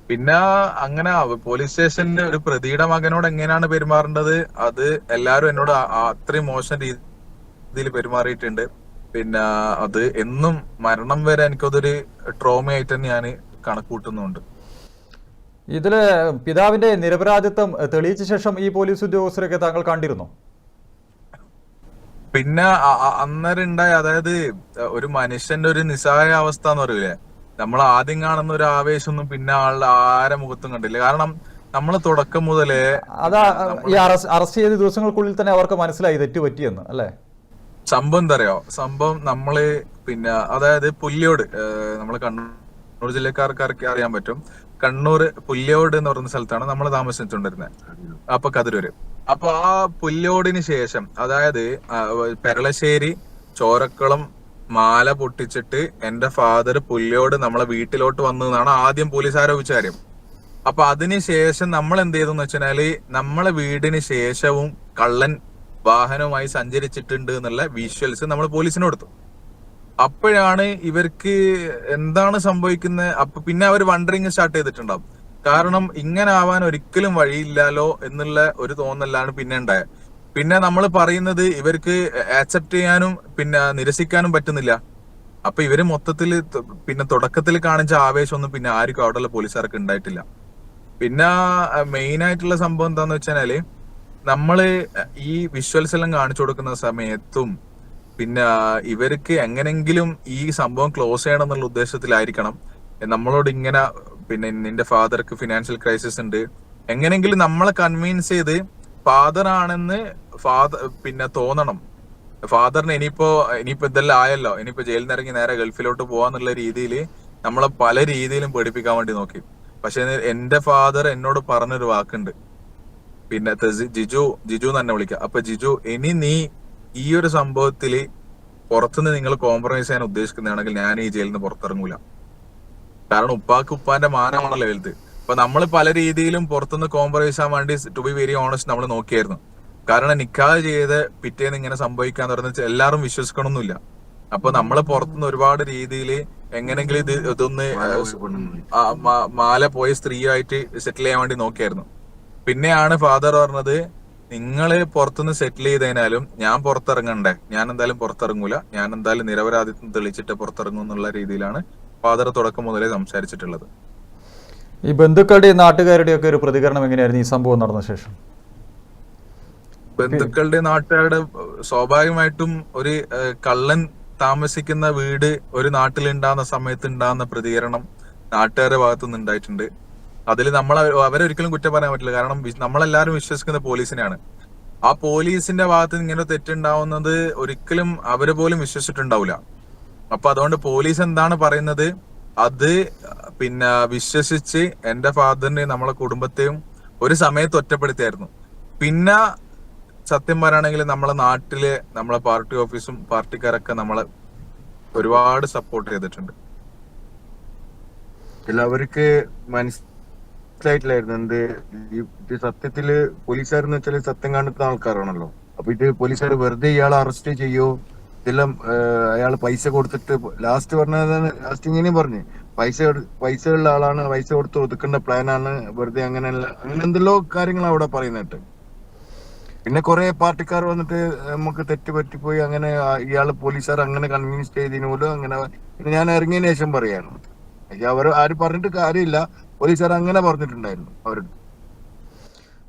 പിന്നെ അങ്ങനെ പോലീസ് സ്റ്റേഷനിൽ ഒരു പ്രതിയുടെ മകനോട് എങ്ങനെയാണ് പെരുമാറേണ്ടത് അത് എല്ലാരും എന്നോട് അത്രയും മോശം രീതിയിൽ പെരുമാറിയിട്ടുണ്ട്. പിന്നെ അത് എന്നും മരണം വരെ എനിക്കതൊരു ട്രോമയായിട്ട് തന്നെ ഞാൻ കണക്കൂട്ടുന്നുണ്ട്. ഇതില് പിതാവിന്റെ നിരപരാധിത്വം തെളിയിച്ച ശേഷം ഈ പോലീസ് ഉദ്യോഗസ്ഥരൊക്കെ താങ്കൾ കണ്ടിരുന്നോ? പിന്നെ അന്നേരം ഉണ്ടായ അതായത് ഒരു മനുഷ്യന്റെ ഒരു നിസ്സഹായ അവസ്ഥ എന്ന് പറയൂലേ, നമ്മൾ ആദ്യം കാണുന്ന ഒരു ആവേശമൊന്നും പിന്നെ ആളുടെ ആരെ മുഖത്തും കണ്ടില്ല. കാരണം നമ്മൾ തുടക്കം മുതലേ ഈ അറസ്റ്റ് ചെയ്ത ദിവസങ്ങൾക്കുള്ളിൽ തന്നെ അവർക്ക് മനസ്സിലായി തെറ്റ് പറ്റിയെന്ന് അല്ലേ? സംഭവം എന്താ അറിയോ, സംഭവം നമ്മള് പിന്നെ അതായത് പുല്യോട് നമ്മള് കണ്ണൂർ ജില്ലക്കാർക്ക് അറിയാൻ പറ്റും. കണ്ണൂർ പുല്യോട് എന്ന് പറയുന്ന സ്ഥലത്താണ് നമ്മൾ താമസിച്ചുകൊണ്ടിരുന്നത്. അപ്പൊ കതിരൂര്. അപ്പൊ ആ പുല്യോടിന് ശേഷം അതായത് പെരളശ്ശേരി ചോരക്കുളം മാല പൊട്ടിച്ചിട്ട് എന്റെ ഫാദർ പുല്യോട് നമ്മളെ വീട്ടിലോട്ട് വന്നതെന്നാണ് ആദ്യം പോലീസ് ആരോപിച്ച കാര്യം. അപ്പൊ അതിനുശേഷം നമ്മൾ എന്ത് ചെയ്തെന്ന് വെച്ചാല് നമ്മളെ വീടിന് ശേഷവും കള്ളൻ വാഹനവുമായി സഞ്ചരിച്ചിട്ടുണ്ട് എന്നുള്ള വിഷ്വൽസ് നമ്മൾ പോലീസിന് കൊടുത്തു. അപ്പോഴാണ് ഇവർക്ക് എന്താണ് സംഭവിക്കുന്നത്, അപ്പൊ പിന്നെ അവർ വണ്ടറിങ് സ്റ്റാർട്ട് ചെയ്തിട്ടുണ്ടാവും. കാരണം ഇങ്ങനെ ആവാൻ ഒരിക്കലും വഴിയില്ലല്ലോ എന്നുള്ള ഒരു തോന്നലാണ് പിന്നെ ഉണ്ടായത്. പിന്നെ നമ്മൾ പറയുന്നത് ഇവർക്ക് ആക്സെപ്റ്റ് ചെയ്യാനും പിന്നെ നിരസിക്കാനും പറ്റുന്നില്ല. അപ്പൊ ഇവര് മൊത്തത്തിൽ പിന്നെ തുടക്കത്തിൽ കാണിച്ച ആവേശമൊന്നും പിന്നെ ആർക്കും അവിടെയുള്ള പോലീസുകാർക്ക് ഉണ്ടായിട്ടില്ല. പിന്നെ മെയിൻ ആയിട്ടുള്ള സംഭവം എന്താന്ന് വെച്ചാല് നമ്മള് ഈ വിഷ്വൽസ് എല്ലാം കാണിച്ചു കൊടുക്കുന്ന സമയത്തും പിന്നെ ഇവർക്ക് എങ്ങനെങ്കിലും ഈ സംഭവം ക്ലോസ് ചെയ്യണം എന്നുള്ള ഉദ്ദേശത്തിലായിരിക്കണം നമ്മളോട് ഇങ്ങനെ പിന്നെ നിന്റെ ഫാദർക്ക് ഫിനാൻഷ്യൽ ക്രൈസിസ് ഉണ്ട്, എങ്ങനെങ്കിലും നമ്മളെ കൺവിൻസ് ചെയ്ത് ഫാദർ ആണെന്ന് പിന്നെ തോന്നണം. ഫാദറിന് ഇനിയിപ്പോ ഇതെല്ലാം ആയല്ലോ, ഇനിയിപ്പോ ജയിലിൽ നിന്ന് ഇറങ്ങി നേരെ ഗൾഫിലോട്ട് പോവാന്നുള്ള രീതിയിൽ നമ്മളെ പല രീതിയിലും പേടിപ്പിക്കാൻ വേണ്ടി നോക്കി. പക്ഷെ എന്റെ ഫാദർ എന്നോട് പറഞ്ഞൊരു വാക്കുണ്ട്, പിന്നെ ജിജു തന്നെ വിളിക്കാം. അപ്പൊ ജിജു, ഇനി നീ ഈ ഒരു സംഭവത്തില് പുറത്തുനിന്ന് നിങ്ങൾ കോംപ്രമൈസ് ചെയ്യാൻ ഉദ്ദേശിക്കുന്നതാണെങ്കിൽ ഞാൻ ഈ ജയിലിൽ നിന്ന് പുറത്തിറങ്ങൂല. കാരണം ഉപ്പാന്റെ മാനമാണല്ലോ വലുത്. അപ്പൊ നമ്മൾ പല രീതിയിലും പുറത്തുനിന്ന് കോംപ്രമൈസ് ചെയ്യാൻ വേണ്ടി ടു ബി വെരി ഓണസ്റ്റ് നമ്മൾ നോക്കിയായിരുന്നു. കാരണം നിക്കാഹ് ചെയ്ത് പിറ്റേന്ന് ഇങ്ങനെ സംഭവിക്കാന്ന് പറഞ്ഞാൽ എല്ലാവരും വിശ്വസിക്കണമെന്നില്ല. അപ്പൊ നമ്മള് പുറത്തുനിന്ന് ഒരുപാട് രീതിയിൽ എങ്ങനെങ്കിലും ഇതൊന്ന് മാല പോയ സ്ത്രീയായിട്ട് സെറ്റിൽ ചെയ്യാൻ വേണ്ടി നോക്കിയായിരുന്നു. പിന്നെയാണ് ഫാദർ പറഞ്ഞത് നിങ്ങള് പുറത്തുനിന്ന് സെറ്റിൽ ചെയ്തതിനാലും ഞാൻ പുറത്തിറങ്ങണ്ടേ, ഞാൻ എന്തായാലും പുറത്തിറങ്ങൂല, ഞാൻ എന്തായാലും നിരപരാധിത്വം തെളിയിച്ചിട്ട് പുറത്തിറങ്ങും എന്നുള്ള രീതിയിലാണ് ഫാദർ തുടക്കം മുതലേ സംസാരിച്ചിട്ടുള്ളത്. ഈ ബന്ധുക്കളുടെയും നാട്ടുകാരുടെയും ഒക്കെ ഒരു പ്രതികരണം എങ്ങനെയായിരുന്നു ഈ സംഭവം നടന്ന ശേഷം? ബന്ധുക്കളുടെ നാട്ടുകാരുടെ സ്വാഭാവികമായിട്ടും ഒരു കള്ളൻ താമസിക്കുന്ന വീട് ഒരു നാട്ടിലുണ്ടാകുന്ന സമയത്ത് ഉണ്ടാകുന്ന പ്രതികരണം നാട്ടുകാരുടെ ഭാഗത്തുനിന്ന് ഉണ്ടായിട്ടുണ്ട്. അതിൽ അവരൊരിക്കലും കുറ്റം പറയാൻ പറ്റില്ല. കാരണം നമ്മളെല്ലാരും വിശ്വസിക്കുന്ന പോലീസിനെയാണ്. ആ പോലീസിന്റെ ഭാഗത്ത് നിന്ന് ഇങ്ങനെ തെറ്റുണ്ടാവുന്നത് ഒരിക്കലും അവര് പോലും വിശ്വസിച്ചിട്ടുണ്ടാവില്ല. അപ്പൊ അതുകൊണ്ട് പോലീസ് എന്താണ് പറയുന്നത് അത് പിന്നെ വിശ്വസിച്ച് എന്റെ ഫാദറിനെയും നമ്മളെ കുടുംബത്തെയും ഒരു സമയത്ത് ഒറ്റപ്പെടുത്തിയായിരുന്നു. പിന്നെ സത്യം പറയുകയാണെങ്കിൽ നമ്മളെ നാട്ടിലെ നമ്മളെ പാർട്ടി ഓഫീസും പാർട്ടിക്കാരൊക്കെ നമ്മളെ ഒരുപാട് സപ്പോർട്ട് ചെയ്തിട്ടുണ്ട്. അവർക്ക് മനസ്സിലായിട്ടില്ലായിരുന്നു എന്ത് ഇത് സത്യത്തില് പോലീസുകാരെന്ന് വെച്ചാൽ സത്യം കണ്ടെത്തുന്ന ആൾക്കാരാണല്ലോ. അപ്പൊ ഇത് പോലീസുകാർ വെറുതെ ഇയാളെ അറസ്റ്റ് ചെയ്യോ, ഇതെല്ലാം അയാൾ പൈസ കൊടുത്തിട്ട് ലാസ്റ്റ് ഇങ്ങനെയും പറഞ്ഞു പൈസയുള്ള ആളാണ്, പൈസ കൊടുത്ത് ഒതുക്കേണ്ട പ്ലാനാണ്, വെറുതെ അങ്ങനെ എന്തെല്ലോ കാര്യങ്ങൾ അവിടെ പറയുന്നിട്ട്. പിന്നെ കുറെ പാർട്ടിക്കാർ വന്നിട്ട് നമുക്ക് തെറ്റ് പറ്റിപ്പോയി അങ്ങനെ ഇയാള് പോലീസുകാർ അങ്ങനെ കൺവിൻസ് ചെയ്തതിന് പോലും അങ്ങനെ ഞാൻ ഇറങ്ങിയതിനു ശേഷം പറയാണ്. അവർ ആരും പറഞ്ഞിട്ട് കാര്യമില്ല, പോലീസുകാർ അങ്ങനെ പറഞ്ഞിട്ടുണ്ടായിരുന്നു അവരുടെ.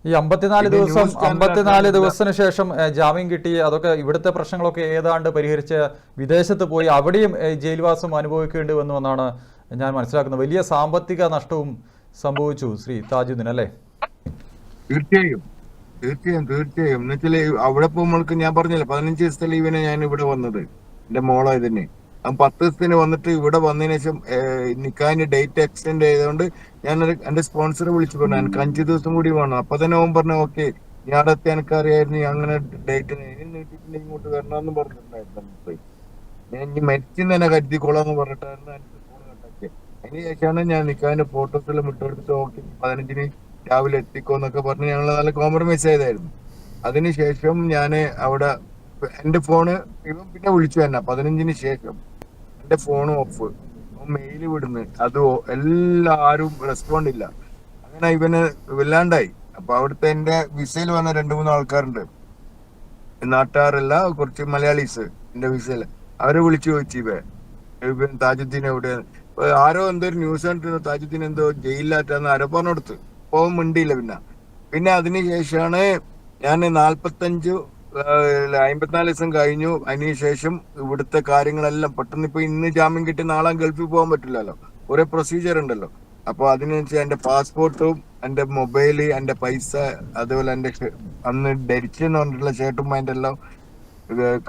ഈ 54 ദിവസത്തിന് ശേഷം ജാമ്യം കിട്ടി. അതൊക്കെ ഇവിടുത്തെ പ്രശ്നങ്ങളൊക്കെ ഏതാണ്ട് പരിഹരിച്ച് വിദേശത്ത് പോയി അവിടെയും ജയിൽവാസം അനുഭവിക്കേണ്ടി വന്നു എന്നാണ് ഞാൻ മനസ്സിലാക്കുന്നത്. വലിയ സാമ്പത്തിക നഷ്ടവും സംഭവിച്ചു ശ്രീ താജുദ്ദീൻ അല്ലേ? തീർച്ചയായും എന്ന് വെച്ചാല് അവിടെ പോകുമ്പോൾക്ക് ഞാൻ പറഞ്ഞില്ല 15 ദിവസത്തെ ലീവിനെ ഞാൻ ഇവിടെ വന്നത് എന്റെ മോളെ ഇതിന്. 10 ദിവസത്തിന് വന്നിട്ട് ഇവിടെ വന്നതിന് ശേഷം നിക്കാഹിന് ഡേറ്റ് എക്സ്റ്റെൻഡ് ചെയ്തുകൊണ്ട് ഞാൻ എന്റെ സ്പോൺസറെ വിളിച്ചു പറഞ്ഞു എനിക്ക് 5 ദിവസം കൂടി വേണം. അപ്പൊ തന്നെ ഓൻ പറഞ്ഞു ഓക്കെ ഞാനത്തെ എനിക്കറിയായിരുന്നു അങ്ങനെ ഡേറ്റ് നീട്ടിട്ട് ഇങ്ങോട്ട് വരണമെന്ന് പറഞ്ഞിട്ടുണ്ടായിരുന്നു. ഞാൻ ഇനി മരിച്ചെന്ന് തന്നെ കരുതിക്കോളാന്ന് പറഞ്ഞിട്ടായിരുന്നു എനിക്ക് ഫോൺ കട്ടാക്കിയത്. അതിന് ശേഷമാണ് ഞാൻ നിക്കാഹിന്റെ ഫോട്ടോസ് എല്ലാം ഇട്ടെടുത്തിട്ട് ഓക്കെ 15-ന് രാവിലെ എത്തിക്കോന്നൊക്കെ പറഞ്ഞ് ഞങ്ങൾ നല്ല കോംപ്രമൈസ് ചെയ്തായിരുന്നു. അതിനുശേഷം ഞാന് അവിടെ എന്റെ ഫോണ് ഇവൻ പിന്നെ വിളിച്ചു തന്നെ 15-ന് ശേഷം എന്റെ ഫോൺ ഓഫ്, മെയില് വിടുന്നു, അത് എല്ലാരും റെസ്പോണ്ട് ഇല്ല. അങ്ങനെ ഇവന് വല്ലാണ്ടായി. അപ്പൊ അവിടുത്തെ എന്റെ വിസയിൽ വന്ന 2-3 ആൾക്കാരുണ്ട്, നാട്ടുകാരല്ല കുറച്ച് മലയാളീസ് എന്റെ വിസയിൽ. അവരെ വിളിച്ചു ചോദിച്ചു ഇവൻ താജുദ്ദീൻ എവിടെയാണ്. ആരോ എന്തോ ഒരു ന്യൂസ് കണ്ടിരുന്നു താജുദ്ദീൻ എന്തോ ജയിലിലാറ്റാന്ന് ആരോ പറഞ്ഞു കൊടുത്തു. പോകാൻ മിണ്ടിയില്ല. പിന്നെ അതിനുശേഷമാണ് ഞാൻ 54 ദിവസം കഴിഞ്ഞു. അതിനുശേഷം ഇവിടുത്തെ കാര്യങ്ങളെല്ലാം പെട്ടെന്ന് ഇപ്പൊ ഇന്ന് ജാമ്യം കിട്ടി നാളെ ഗൾഫിൽ പോകാൻ പറ്റില്ലല്ലോ, കുറെ പ്രൊസീജിയർ ഉണ്ടല്ലോ. അപ്പൊ അതിനനുസരിച്ച് എന്റെ പാസ്പോർട്ടും എന്റെ മൊബൈല് എന്റെ പൈസ അതുപോലെ എന്റെ അന്ന് ധരിച്ചെന്ന് പറഞ്ഞിട്ടുള്ള ഷർട്ടും അതിന്റെ എല്ലാം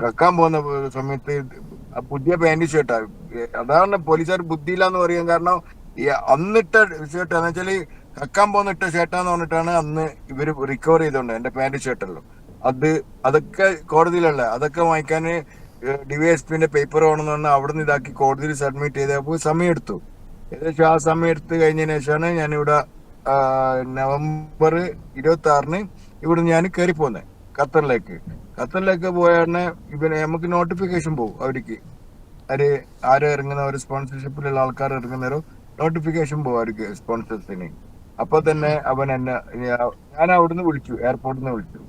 കക്കാൻ പോകുന്ന സമയത്ത് പുതിയ പാന്റ് ഷർട്ടാ. അതാണ് പോലീസുകാർ ബുദ്ധിയില്ലാന്ന് പറയാൻ കാരണം. അന്നിട്ട ഷർട്ട് എന്ന് വെച്ചാല് കക്കാൻ പോകുന്ന ഇട്ട ഷർട്ടാന്ന് പറഞ്ഞിട്ടാണ് അന്ന് ഇവര് റിക്കവർ ചെയ്തോണ്ട് എന്റെ പാന്റ് ഷർട്ടല്ലോ. അതൊക്കെ കോടതിയിലല്ല, അതൊക്കെ വാങ്ങിക്കാന് ഡിവൈഎസ്പിന്റെ പേപ്പർ വേണമെന്ന് പറഞ്ഞാൽ അവിടെ നിന്ന് ഇതാക്കി കോടതിയിൽ സബ്മിറ്റ് ചെയ്തപ്പോൾ സമയം എടുത്തു. ഏകദേശം ആ സമയം എടുത്ത് കഴിഞ്ഞതിന് ശേഷമാണ് ഞാനിവിടെ നവംബർ 26-ന് ഇവിടെ ഞാൻ കയറി പോന്നെ ഖത്തറിലേക്ക് പോയാണ്. നമുക്ക് നോട്ടിഫിക്കേഷൻ പോകും അവർക്ക് ആര് ഇറങ്ങുന്ന ഒരു സ്പോൺസർഷിപ്പിലുള്ള ആൾക്കാർ ഇറങ്ങുന്നവരോ നോട്ടിഫിക്കേഷൻ പോകും അവർക്ക് സ്പോൺസേഴ്സിന്. അപ്പൊ തന്നെ ഞാൻ അവിടുന്ന് വിളിച്ചു, എയർപോർട്ടിൽ നിന്ന് വിളിച്ചിട്ട്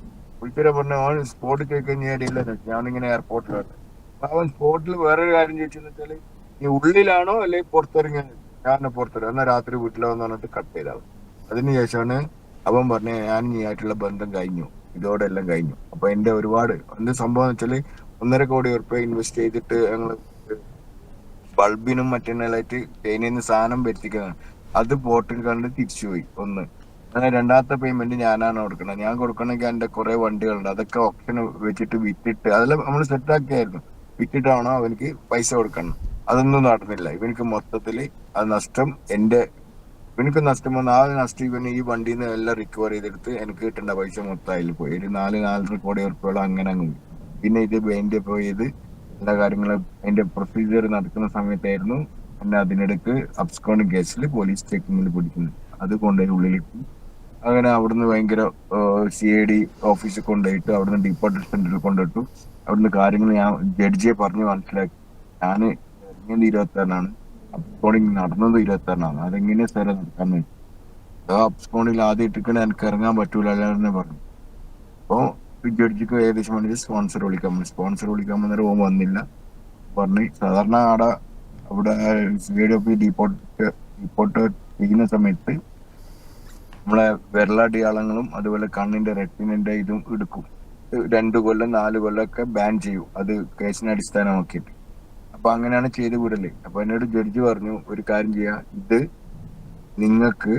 പറഞ്ഞു അവൻ സ്പോട്ടിൽ ചോദിക്കഴിഞ്ഞില്ല, ഞാനിങ്ങനെ എയർപോർട്ടിലാണ്. അവൻ സ്പോട്ടിൽ വേറൊരു കാര്യം ചോദിച്ചെന്ന് വെച്ചാല് നീ ഉള്ളിലാണോ അല്ലെങ്കിൽ പുറത്തിറങ്ങിയത്? ഞാൻ പുറത്തിറങ്ങി, എന്നാൽ രാത്രി വീട്ടിലാവെന്ന് പറഞ്ഞിട്ട് കട്ട് ചെയ്താവും. അതിനുശേഷമാണ് അവൻ പറഞ്ഞ ഞാൻ നീ ആയിട്ടുള്ള ബന്ധം കഴിഞ്ഞു, ഇതോടെ എല്ലാം കഴിഞ്ഞു. അപ്പൊ എന്റെ ഒരുപാട് എന്ത് സംഭവം എന്ന് വെച്ചാല് 1.5 കോടി ഉറുപ്പിക ഇൻവെസ്റ്റ് ചെയ്തിട്ട് ഞങ്ങള് ബൾബിനും മറ്റന്നാളായിട്ട് ചൈനയിൽ നിന്ന് സാധനം വരുത്തിക്കുന്നതാണ്. അത് പോർട്ടിൽ കണ്ട് തിരിച്ചുപോയി. ഒന്ന് അങ്ങനെ രണ്ടാമത്തെ പേയ്മെന്റ് ഞാനാണ് കൊടുക്കണം. ഞാൻ കൊടുക്കണമെങ്കിൽ എന്റെ കുറെ വണ്ടികളുണ്ട്, അതൊക്കെ ഓപ്ഷൻ വെച്ചിട്ട് വിറ്റിട്ട് അതെല്ലാം നമ്മൾ സെറ്റാക്കിയായിരുന്നു. വിറ്റിട്ടാണോ അവനിക്ക് പൈസ കൊടുക്കണം. അതൊന്നും നടന്നില്ല. ഇവനിക്ക് മൊത്തത്തില് അത് നഷ്ടം. ഇവനിക്ക് നഷ്ടം വന്ന ആ നഷ്ടം ഇവന് ഈ വണ്ടിയിൽ നിന്ന് എല്ലാം റിക്കവർ ചെയ്തെടുത്ത് എനിക്ക് കിട്ടേണ്ട പൈസ മൊത്തം അതിൽ പോയി. ഒരു 4-4.5 കോടി ഉറുപ്പിയോളം അങ്ങനെ അങ്ങ് പോയി. പിന്നെ ഇത് വേണ്ടി പോയത് എല്ലാ കാര്യങ്ങളും അതിന്റെ പ്രൊസീജിയർ നടക്കുന്ന സമയത്തായിരുന്നു എന്നെ അതിനിടക്ക് അബ്സ്കോണ്ടിങ് കേസിൽ പോലീസ് ചെക്കിങ്ങിൽ പിടിക്കുന്നത്. അത് കൊണ്ടുപോയി ഉള്ളിലേക്ക് അങ്ങനെ അവിടുന്ന് ഭയങ്കര CID ഓഫീസിൽ കൊണ്ടുപോയിട്ട് അവിടുന്ന് ഡിപ്പോർട്ടേഷൻ സെന്ററിൽ കൊണ്ടിട്ടു. അവിടുന്ന് കാര്യങ്ങൾ ഞാൻ ജഡ്ജിയെ പറഞ്ഞ് മനസ്സിലാക്കി. ഞാൻ ഇറങ്ങിയത് 26-നാണ്, അബ്സ്കോണ്ടിങ് നടന്നത് 26-നാണ്. അതെങ്ങനെ സ്ഥലം നടക്കാന്ന് അബ്സ്കോണ്ടിൽ ആദ്യം ഇട്ടിക്കണേ എനിക്ക് ഇറങ്ങാൻ പറ്റൂല അല്ലാതെ പറഞ്ഞു. അപ്പൊ ജഡ്ജിക്ക് ഏകദേശം വേണ്ടി സ്പോൺസർ വിളിക്കാൻ ഓൻ വന്നില്ല. പറഞ്ഞ് സാധാരണ അവിടെ റിപ്പോർട്ട് ചെയ്യുന്ന സമയത്ത് നമ്മളെ വിരലടയാളങ്ങളും അതുപോലെ കണ്ണിന്റെ റെറ്റിനിന്റെ ഇതും എടുക്കും. 2 കൊല്ലം 4 കൊല്ലം ഒക്കെ ബാൻ ചെയ്യും, അത് കേസിനെ അടിസ്ഥാനമാക്കിയിട്ട്. അപ്പൊ അങ്ങനെയാണ് ചെയ്ത് വിടല്. അപ്പൊ എന്നോട് ജഡ്ജി പറഞ്ഞു, ഒരു കാര്യം ചെയ്യാ, ഇത് നിങ്ങൾക്ക്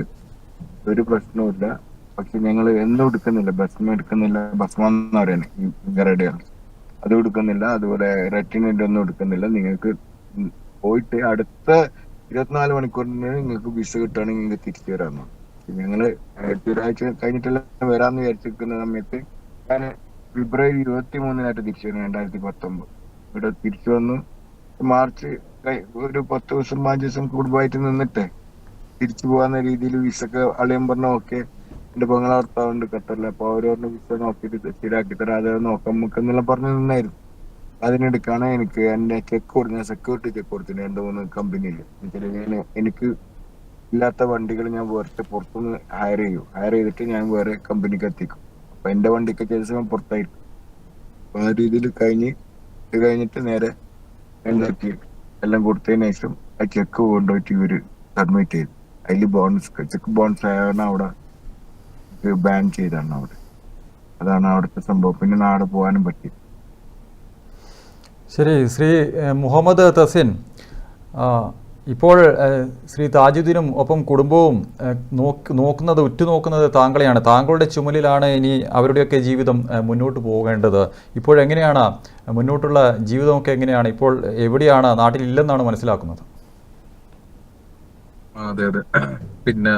ഒരു പ്രശ്നവുമില്ല, പക്ഷെ ഞങ്ങൾ എന്തും എടുക്കുന്നില്ല, ഭസ്മം എന്ന് പറയുന്നത് ഈ ഫിംഗറടിയാണ്, അതും എടുക്കുന്നില്ല, അതുപോലെ റെറ്റിനിന്റെ ഒന്നും എടുക്കുന്നില്ല. നിങ്ങൾക്ക് പോയിട്ട് അടുത്ത 24 മണിക്കൂറിന് നിങ്ങൾക്ക് വിസ കിട്ടുകയാണെങ്കിൽ നിങ്ങൾക്ക് തിരിച്ചു വരാമെന്നു. ഞങ്ങള് ഒരാഴ്ച കഴിഞ്ഞിട്ടെല്ലാം വരാമെന്ന് വിചാരിച്ചിരിക്കുന്ന സമയത്ത് ഞാൻ ഫെബ്രുവരി 23 തിരിച്ചു വന്നു, 2019. ഇവിടെ തിരിച്ചു വന്നു. മാർച്ച് ഒരു 10 ദിവസം 5 ദിവസം കുടുംബമായിട്ട് നിന്നിട്ട് തിരിച്ചു പോകാന്ന രീതിയിൽ വിസക്ക് അളിയൻ പറഞ്ഞ ഓക്കെ, എന്റെ പെങ്ങളെ ഭർത്താവുണ്ട് ഖത്തറിൽ, അപ്പൊ അവര് പറഞ്ഞ വിസ നോക്കിയിട്ട് ശരിയാക്കി തരാം, അത് നോക്കാം നമുക്ക് എന്നെല്ലാം പറഞ്ഞു നിന്നായിരുന്നു. അതിനിടയ്ക്കാണ് എനിക്ക് എന്റെ സെക്യൂരിറ്റി ചെക്ക് കൊടുത്തിന് 2-3 കമ്പനിയിൽ. എനിക്ക് ഇല്ലാത്ത വണ്ടികൾ ഞാൻ വേറെ പുറത്തുനിന്ന് ഹയർ ചെയ്തിട്ട് ഞാൻ വേറെ കമ്പനിക്ക് എത്തിക്കും. അപ്പൊ എന്റെ വണ്ടിക്ക് ചില സമയം പുറത്തായിരിക്കും. അപ്പൊ ആ രീതിയിൽ കഴിഞ്ഞിട്ട് നേരെ എന്താക്കി എല്ലാം കൊടുത്തതിന് ശേഷം ആ ചെക്ക് കൊണ്ടുപോയിട്ട് ഇവര് സബ്മിറ്റ് ചെയ്തു. അതിൽ ചെക്ക് ബൗൺസ് ആയാണ് അവിടെ ബാൻ ചെയ്താണ് അവിടെ. അതാണ് അവിടുത്തെ സംഭവം. പിന്നെ നാളെ പോകാനും പറ്റി. ശരി, ശ്രീ മുഹമ്മദ് തസിൻ, ഇപ്പോൾ ശ്രീ താജുദ്ദീനും ഒപ്പം കുടുംബവും ഉറ്റുനോക്കുന്നത് താങ്കളെയാണ്. താങ്കളുടെ ചുമലിലാണ് ഇനി അവരുടെയൊക്കെ ജീവിതം മുന്നോട്ട് പോകേണ്ടത്. ഇപ്പോഴെങ്ങനെയാണ് മുന്നോട്ടുള്ള ജീവിതമൊക്കെ എങ്ങനെയാണ്? ഇപ്പോൾ എവിടെയാണ്? നാട്ടിലില്ലെന്നാണ് മനസ്സിലാക്കുന്നത്. അതെ. പിന്നെ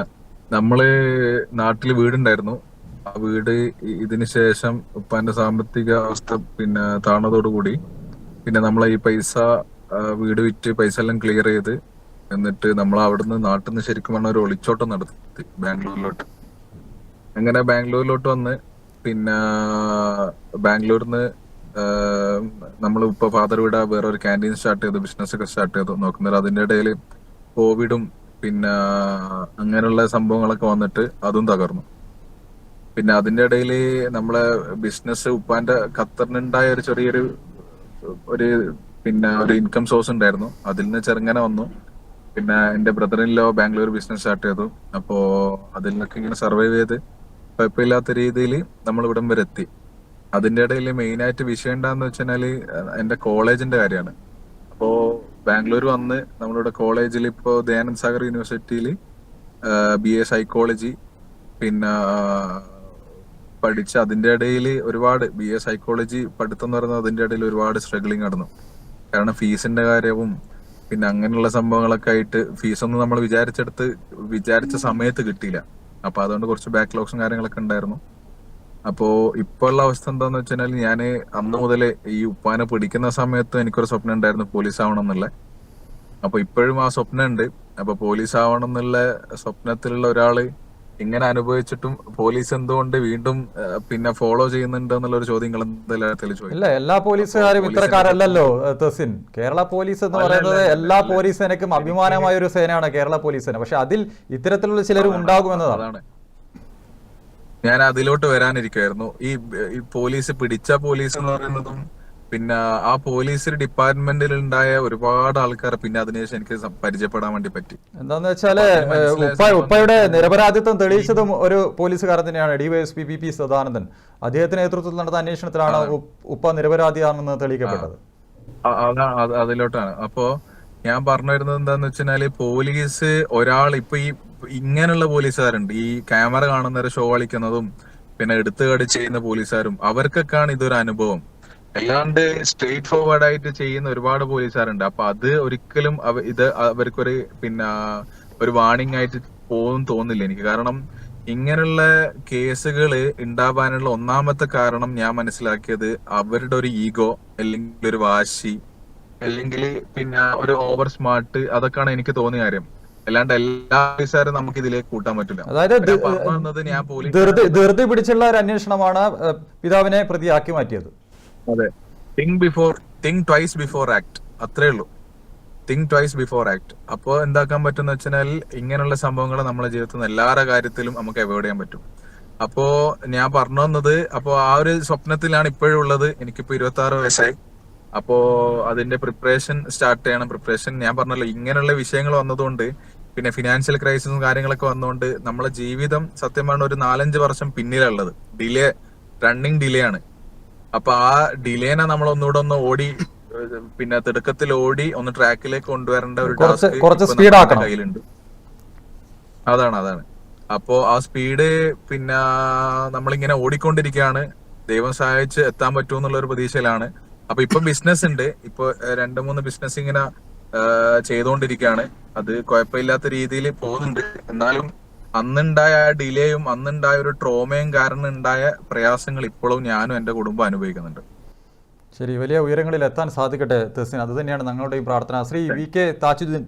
നമ്മള് നാട്ടില് വീടുണ്ടായിരുന്നു. ആ വീട് ഇതിന് ശേഷം ഉപ്പാന്റെ സാമ്പത്തിക അവസ്ഥ പിന്നെ താണതോടുകൂടി പിന്നെ നമ്മളെ ഈ വീട് വിറ്റ് പൈസ എല്ലാം ക്ലിയർ ചെയ്ത് എന്നിട്ട് നമ്മൾ അവിടുന്ന് നാട്ടിൽ നിന്ന് ശരിക്കും പറഞ്ഞ ഒരു ഒളിച്ചോട്ടം നടത്തി ബാംഗ്ലൂരിലോട്ട്. അങ്ങനെ ബാംഗ്ലൂരിലോട്ട് വന്ന് പിന്നെ ബാംഗ്ലൂരിന്ന് നമ്മൾ ഇപ്പൊ ഫാദർ വീട് വേറെ ഒരു ക്യാൻറ്റീൻ സ്റ്റാർട്ട് ചെയ്തു, ബിസിനസ് ഒക്കെ സ്റ്റാർട്ട് ചെയ്തു. നോക്കുന്നത് അതിന്റെ ഇടയിൽ കോവിഡും പിന്നെ അങ്ങനെയുള്ള സംഭവങ്ങളൊക്കെ വന്നിട്ട് അതും തകർന്നു. പിന്നെ അതിന്റെ ഇടയിൽ നമ്മളെ ബിസിനസ് ഉപ്പാന്റെ ഖത്തറിനുണ്ടായ ഒരു ചെറിയൊരു പിന്നെ ഒരു ഇൻകം സോഴ്സ് ഉണ്ടായിരുന്നു, അതിൽ നിന്ന് ചെറുങ്ങനെ വന്നു. പിന്നെ എന്റെ ബ്രദറിൻലോ ബാംഗ്ലൂർ ബിസിനസ് സ്റ്റാർട്ട് ചെയ്തു. അപ്പോ അതിൽ നിന്നൊക്കെ ഇങ്ങനെ സർവൈവ് ചെയ്ത് കുഴപ്പമില്ലാത്ത രീതിയിൽ നമ്മൾ ഇവിടം വരെ എത്തി. അതിന്റെ ഇടയിൽ മെയിൻ ആയിട്ട് വിഷയം എന്താന്ന് വെച്ചാല് എന്റെ കോളേജിന്റെ കാര്യമാണ്. അപ്പോ ബാംഗ്ലൂർ വന്ന് നമ്മളിവിടെ കോളേജിൽ ഇപ്പോ ദയാനന്ദ് സാഗർ യൂണിവേഴ്സിറ്റിയിൽ BA സൈക്കോളജി പിന്നെ പഠിച്ച അതിന്റെ ഇടയിൽ ഒരുപാട് BA സൈക്കോളജി പഠിത്തം എന്ന് പറയുന്നത് അതിന്റെ ഇടയിൽ ഒരുപാട് സ്ട്രഗിളിങ് നടന്നു. കാരണം ഫീസിന്റെ കാര്യവും പിന്നെ അങ്ങനെയുള്ള സംഭവങ്ങളൊക്കെ ആയിട്ട് ഫീസൊന്നും നമ്മൾ വിചാരിച്ച സമയത്ത് കിട്ടിയില്ല. അപ്പൊ അതുകൊണ്ട് കുറച്ച് ബാക്ക്ലോഗ്സും കാര്യങ്ങളൊക്കെ ഉണ്ടായിരുന്നു. അപ്പോ ഇപ്പൊ ഉള്ള അവസ്ഥ എന്താന്ന് വെച്ചാൽ ഞാന് അന്ന് മുതലേ ഈ ഉപ്പാനെ പിടിക്കുന്ന സമയത്ത് എനിക്കൊരു സ്വപ്നം ഉണ്ടായിരുന്നു പോലീസ് ആവണം എന്നുള്ള. അപ്പൊ ഇപ്പോഴും ആ സ്വപ്നം ഉണ്ട്. അപ്പൊ പോലീസ് ആവണം എന്നുള്ള സ്വപ്നത്തിലുള്ള ഒരാള് ഇങ്ങനെ അനുഭവിച്ചിട്ടും പോലീസ് എന്തുകൊണ്ട് വീണ്ടും പിന്നെ ഫോളോ ചെയ്യുന്നുണ്ട് എന്നുള്ള ഒരു ചോദ്യങ്ങൾ എന്തായാലും ഇല്ല, എല്ലാ പോലീസുകാരും ഇത്തരക്കാരല്ലല്ലോ തസിൻ. കേരള പോലീസ് എന്ന് പറയുന്നത് എല്ലാ പോലീസ് സേനയ്ക്കും അഭിമാനമായ ഒരു സേനയാണ് കേരള പോലീസ് സേന. പക്ഷെ അതിൽ ഇത്തരത്തിലുള്ള ചിലരും ഉണ്ടാകുമെന്നതാണ്. ഞാൻ അതിലോട്ട് വരാനിരിക്കുമായിരുന്നു. ഈ പോലീസ് പിടിച്ച പോലീസ് എന്ന് പറയുന്നതും പിന്നെ ആ പോലീസ് ഡിപ്പാർട്ട്മെന്റിൽ ഉണ്ടായ ഒരുപാട് ആൾക്കാർ പിന്നെ അതിനുശേഷം എനിക്ക് പരിചയപ്പെടാൻ വേണ്ടി പറ്റി. എന്താന്ന് വെച്ചാല് ഉപ്പയുടെ നിരപരാധിത്വം തെളിയിച്ചതും ഒരു പോലീസുകാരൻ തന്നെയാണ്, DYSP PP സദാനന്ദൻ. അദ്ദേഹത്തിന്റെ നേതൃത്വത്തിൽ നടന്ന അന്വേഷണത്തിലാണ് ഉപ്പ നിരപരാധിയാണെന്ന് തെളിയിക്കപ്പെട്ടത്. അതിലോട്ടാണ്. അപ്പോ ഞാൻ പറഞ്ഞു വരുന്നത് എന്താന്ന് വെച്ചാല് പോലീസ് ഒരാൾ ഇപ്പൊ ഇങ്ങനെയുള്ള പോലീസുകാരുണ്ട്, ഈ ക്യാമറ കാണുന്നവരെ ഷോ കളിക്കുന്നതും പിന്നെ എടുത്തുകാടി ചെയ്യുന്ന പോലീസുകാരും, അവർക്കൊക്കെയാണ് ഇതൊരു അനുഭവം. അല്ലാണ്ട് സ്ട്രെയിറ്റ് ഫോർവേഡ് ആയിട്ട് ചെയ്യുന്ന ഒരുപാട് പോലീസുകാരുണ്ട്. അപ്പൊ അത് ഒരിക്കലും ഇത് അവർക്കൊരു പിന്നെ ഒരു വാണിംഗ് ആയിട്ട് പോകും തോന്നില്ല എനിക്ക്. കാരണം ഇങ്ങനെയുള്ള കേസുകൾ ഉണ്ടാവാനുള്ള ഒന്നാമത്തെ കാരണം ഞാൻ മനസ്സിലാക്കിയത് അവരുടെ ഒരു ഈഗോ, അല്ലെങ്കിൽ ഒരു വാശി, അല്ലെങ്കിൽ പിന്നെ ഒരു ഓവർ സ്മാർട്ട്, അതൊക്കെയാണ് എനിക്ക് തോന്നിയ കാര്യം. അല്ലാണ്ട് എല്ലാ പോലീസുകാരും നമുക്ക് ഇതിലേക്ക് കൂട്ടാൻ പറ്റില്ല. അതായത് ധൃതി പിടിച്ചുള്ള ഒരു അന്വേഷണമാണ് പിതാവിനെ പ്രതിയാക്കി മാറ്റിയത്. അതെ, തിങ്ക് ട്വൈസ് ബിഫോർ ആക്ട്, അത്രേ ഉള്ളൂ. Think twice before act. അപ്പോ എന്താക്കാൻ പറ്റുന്ന വെച്ചാൽ ഇങ്ങനെയുള്ള സംഭവങ്ങൾ നമ്മുടെ ജീവിതത്തിൽ നിന്ന് എല്ലാവരുടെ കാര്യത്തിലും നമുക്ക് അവോയ്ഡ് ചെയ്യാൻ പറ്റും. അപ്പോ ഞാൻ പറഞ്ഞു വന്നത്, അപ്പോ ആ ഒരു സ്വപ്നത്തിലാണ് ഇപ്പോഴും ഉള്ളത്. എനിക്കിപ്പോ 26 വയസ്സായി. അപ്പോ അതിന്റെ പ്രിപ്പറേഷൻ സ്റ്റാർട്ട് ചെയ്യണം. പ്രിപ്പറേഷൻ ഞാൻ പറഞ്ഞല്ലോ, ഇങ്ങനെയുള്ള വിഷയങ്ങൾ വന്നതുകൊണ്ട്, പിന്നെ ഫിനാൻഷ്യൽ ക്രൈസിസും കാര്യങ്ങളൊക്കെ വന്നുകൊണ്ട് നമ്മളെ ജീവിതം സത്യം പറഞ്ഞ ഒരു 4-5 വർഷം പിന്നിലുള്ളത്. റണ്ണിങ് ഡിലേ ആണ്. അപ്പൊ ആ ഡിലേനെ നമ്മൾ ഒന്നുകൂടെ ഒന്ന് ഓടി, പിന്നെ തിടുക്കത്തിൽ ഓടി ഒന്ന് ട്രാക്കിലേക്ക് കൊണ്ടുവരേണ്ട ഒരു ടാസ്ക് കുറച്ച് സ്പീഡ് ആക്കണം. കയ്യിലുണ്ട്. അതാണ്. അപ്പോ ആ സ്പീഡ് പിന്നെ നമ്മളിങ്ങനെ ഓടിക്കൊണ്ടിരിക്കുകയാണ്. ദൈവം സഹായിച്ച് എത്താൻ പറ്റുമെന്നുള്ള ഒരു പ്രതീക്ഷയിലാണ്. അപ്പൊ ഇപ്പൊ ബിസിനസ് ഉണ്ട്. ഇപ്പൊ 2-3 ബിസിനസ് ഇങ്ങനെ ചെയ്തുകൊണ്ടിരിക്കുകയാണ്. അത് കുഴപ്പമില്ലാത്ത രീതിയിൽ പോകുന്നുണ്ട്. എന്നാലും അന്നുണ്ടായ ആ ഡിലേയും അന്നുണ്ടായ ഒരു ട്രോമയും കാരണം ഉണ്ടായ പ്രയാസങ്ങൾ ഇപ്പോഴും ഞാനും എന്റെ കുടുംബം അനുഭവിക്കുന്നുണ്ട്. ശരി, വലിയ ഉയരങ്ങളിൽ എത്താൻ സാധിക്കട്ടെ തെസിൻ. അത് തന്നെയാണ് ഞങ്ങളുടെയും പ്രാർത്ഥന. ശ്രീ VK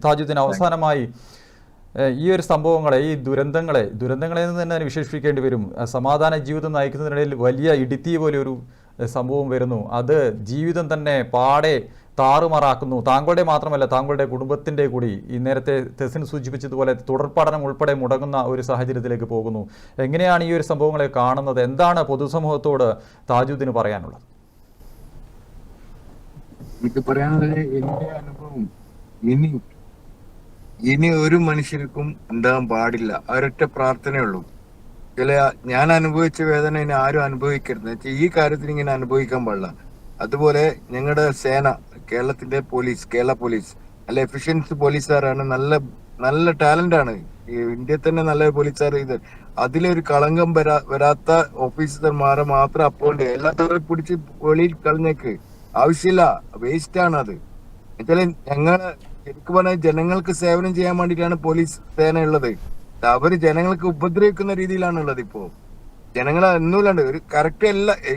താജുദ്ദീൻ, അവസാനമായി ഈ ഒരു സംഭവങ്ങളെ, ഈ ദുരന്തങ്ങളെ എന്ന് തന്നെ വിശേഷിപ്പിക്കേണ്ടി വരും. സമാധാന ജീവിതം നയിക്കുന്നതിനിടയിൽ വലിയ ഇടുത്തി പോലെ ഒരു സംഭവം വരുന്നു. അത് ജീവിതം തന്നെ പാടെ താറുമാറാക്കുന്നു. താങ്കളുടെ മാത്രമല്ല, താങ്കളുടെ കുടുംബത്തിൻ്റെ കൂടി. ഈ നേരത്തെ തെസിൻ സൂചിപ്പിച്ചതുപോലെ തുടർ പഠനം ഉൾപ്പെടെ മുടങ്ങുന്ന ഒരു സാഹചര്യത്തിലേക്ക് പോകുന്നു. എങ്ങനെയാണ് ഈ ഒരു സംഭവങ്ങളെ കാണുന്നത്? എന്താണ് പൊതുസമൂഹത്തോട് താജുദ്ദീന് പറയാനുള്ളത്? എനിക്ക് പറയാനുള്ളത്, എന്റെ അനുഭവം ഇനി ഒരു മനുഷ്യർക്കും ഉണ്ടാകാൻ പാടില്ല. ഒരൊറ്റ പ്രാർത്ഥനയുള്ളൂ. ഞാൻ അനുഭവിച്ച വേദന ഇനി ആരും അനുഭവിക്കരുത്. ഈ കാര്യത്തിൽ ഇങ്ങനെ അനുഭവിക്കാൻ പാടില്ല. അതുപോലെ ഞങ്ങളുടെ സേന, കേരളത്തിന്റെ പോലീസ്, കേരള പോലീസ് നല്ല എഫിഷ്യൻസി പോലീസുകാരാണ്. നല്ല ടാലന്റ് ആണ്. ഇന്ത്യയിൽ തന്നെ നല്ല പോലീസുകാർ. അതിലൊരു കളങ്കം വരാത്ത ഓഫീസർമാരെ മാത്രം അപ്പോണ്ട് എല്ലാത്തവരെ പിടിച്ച് വെളിയിൽ കളഞ്ഞേക്ക്. ആവശ്യമില്ല, വേസ്റ്റ് ആണ് അത്. എന്നുവെച്ചാല് ഞങ്ങള് ശരിക്കും പറഞ്ഞാൽ ജനങ്ങൾക്ക് സേവനം ചെയ്യാൻ വേണ്ടിയിട്ടാണ് പോലീസ് സേന ഉള്ളത്. അവര് ജനങ്ങൾക്ക് ഉപദ്രവിക്കുന്ന രീതിയിലാണ് ഉള്ളത്. ഇപ്പോ ജനങ്ങളെ ഒന്നുമില്ലാണ്ട് ഒരു കറക്റ്റ്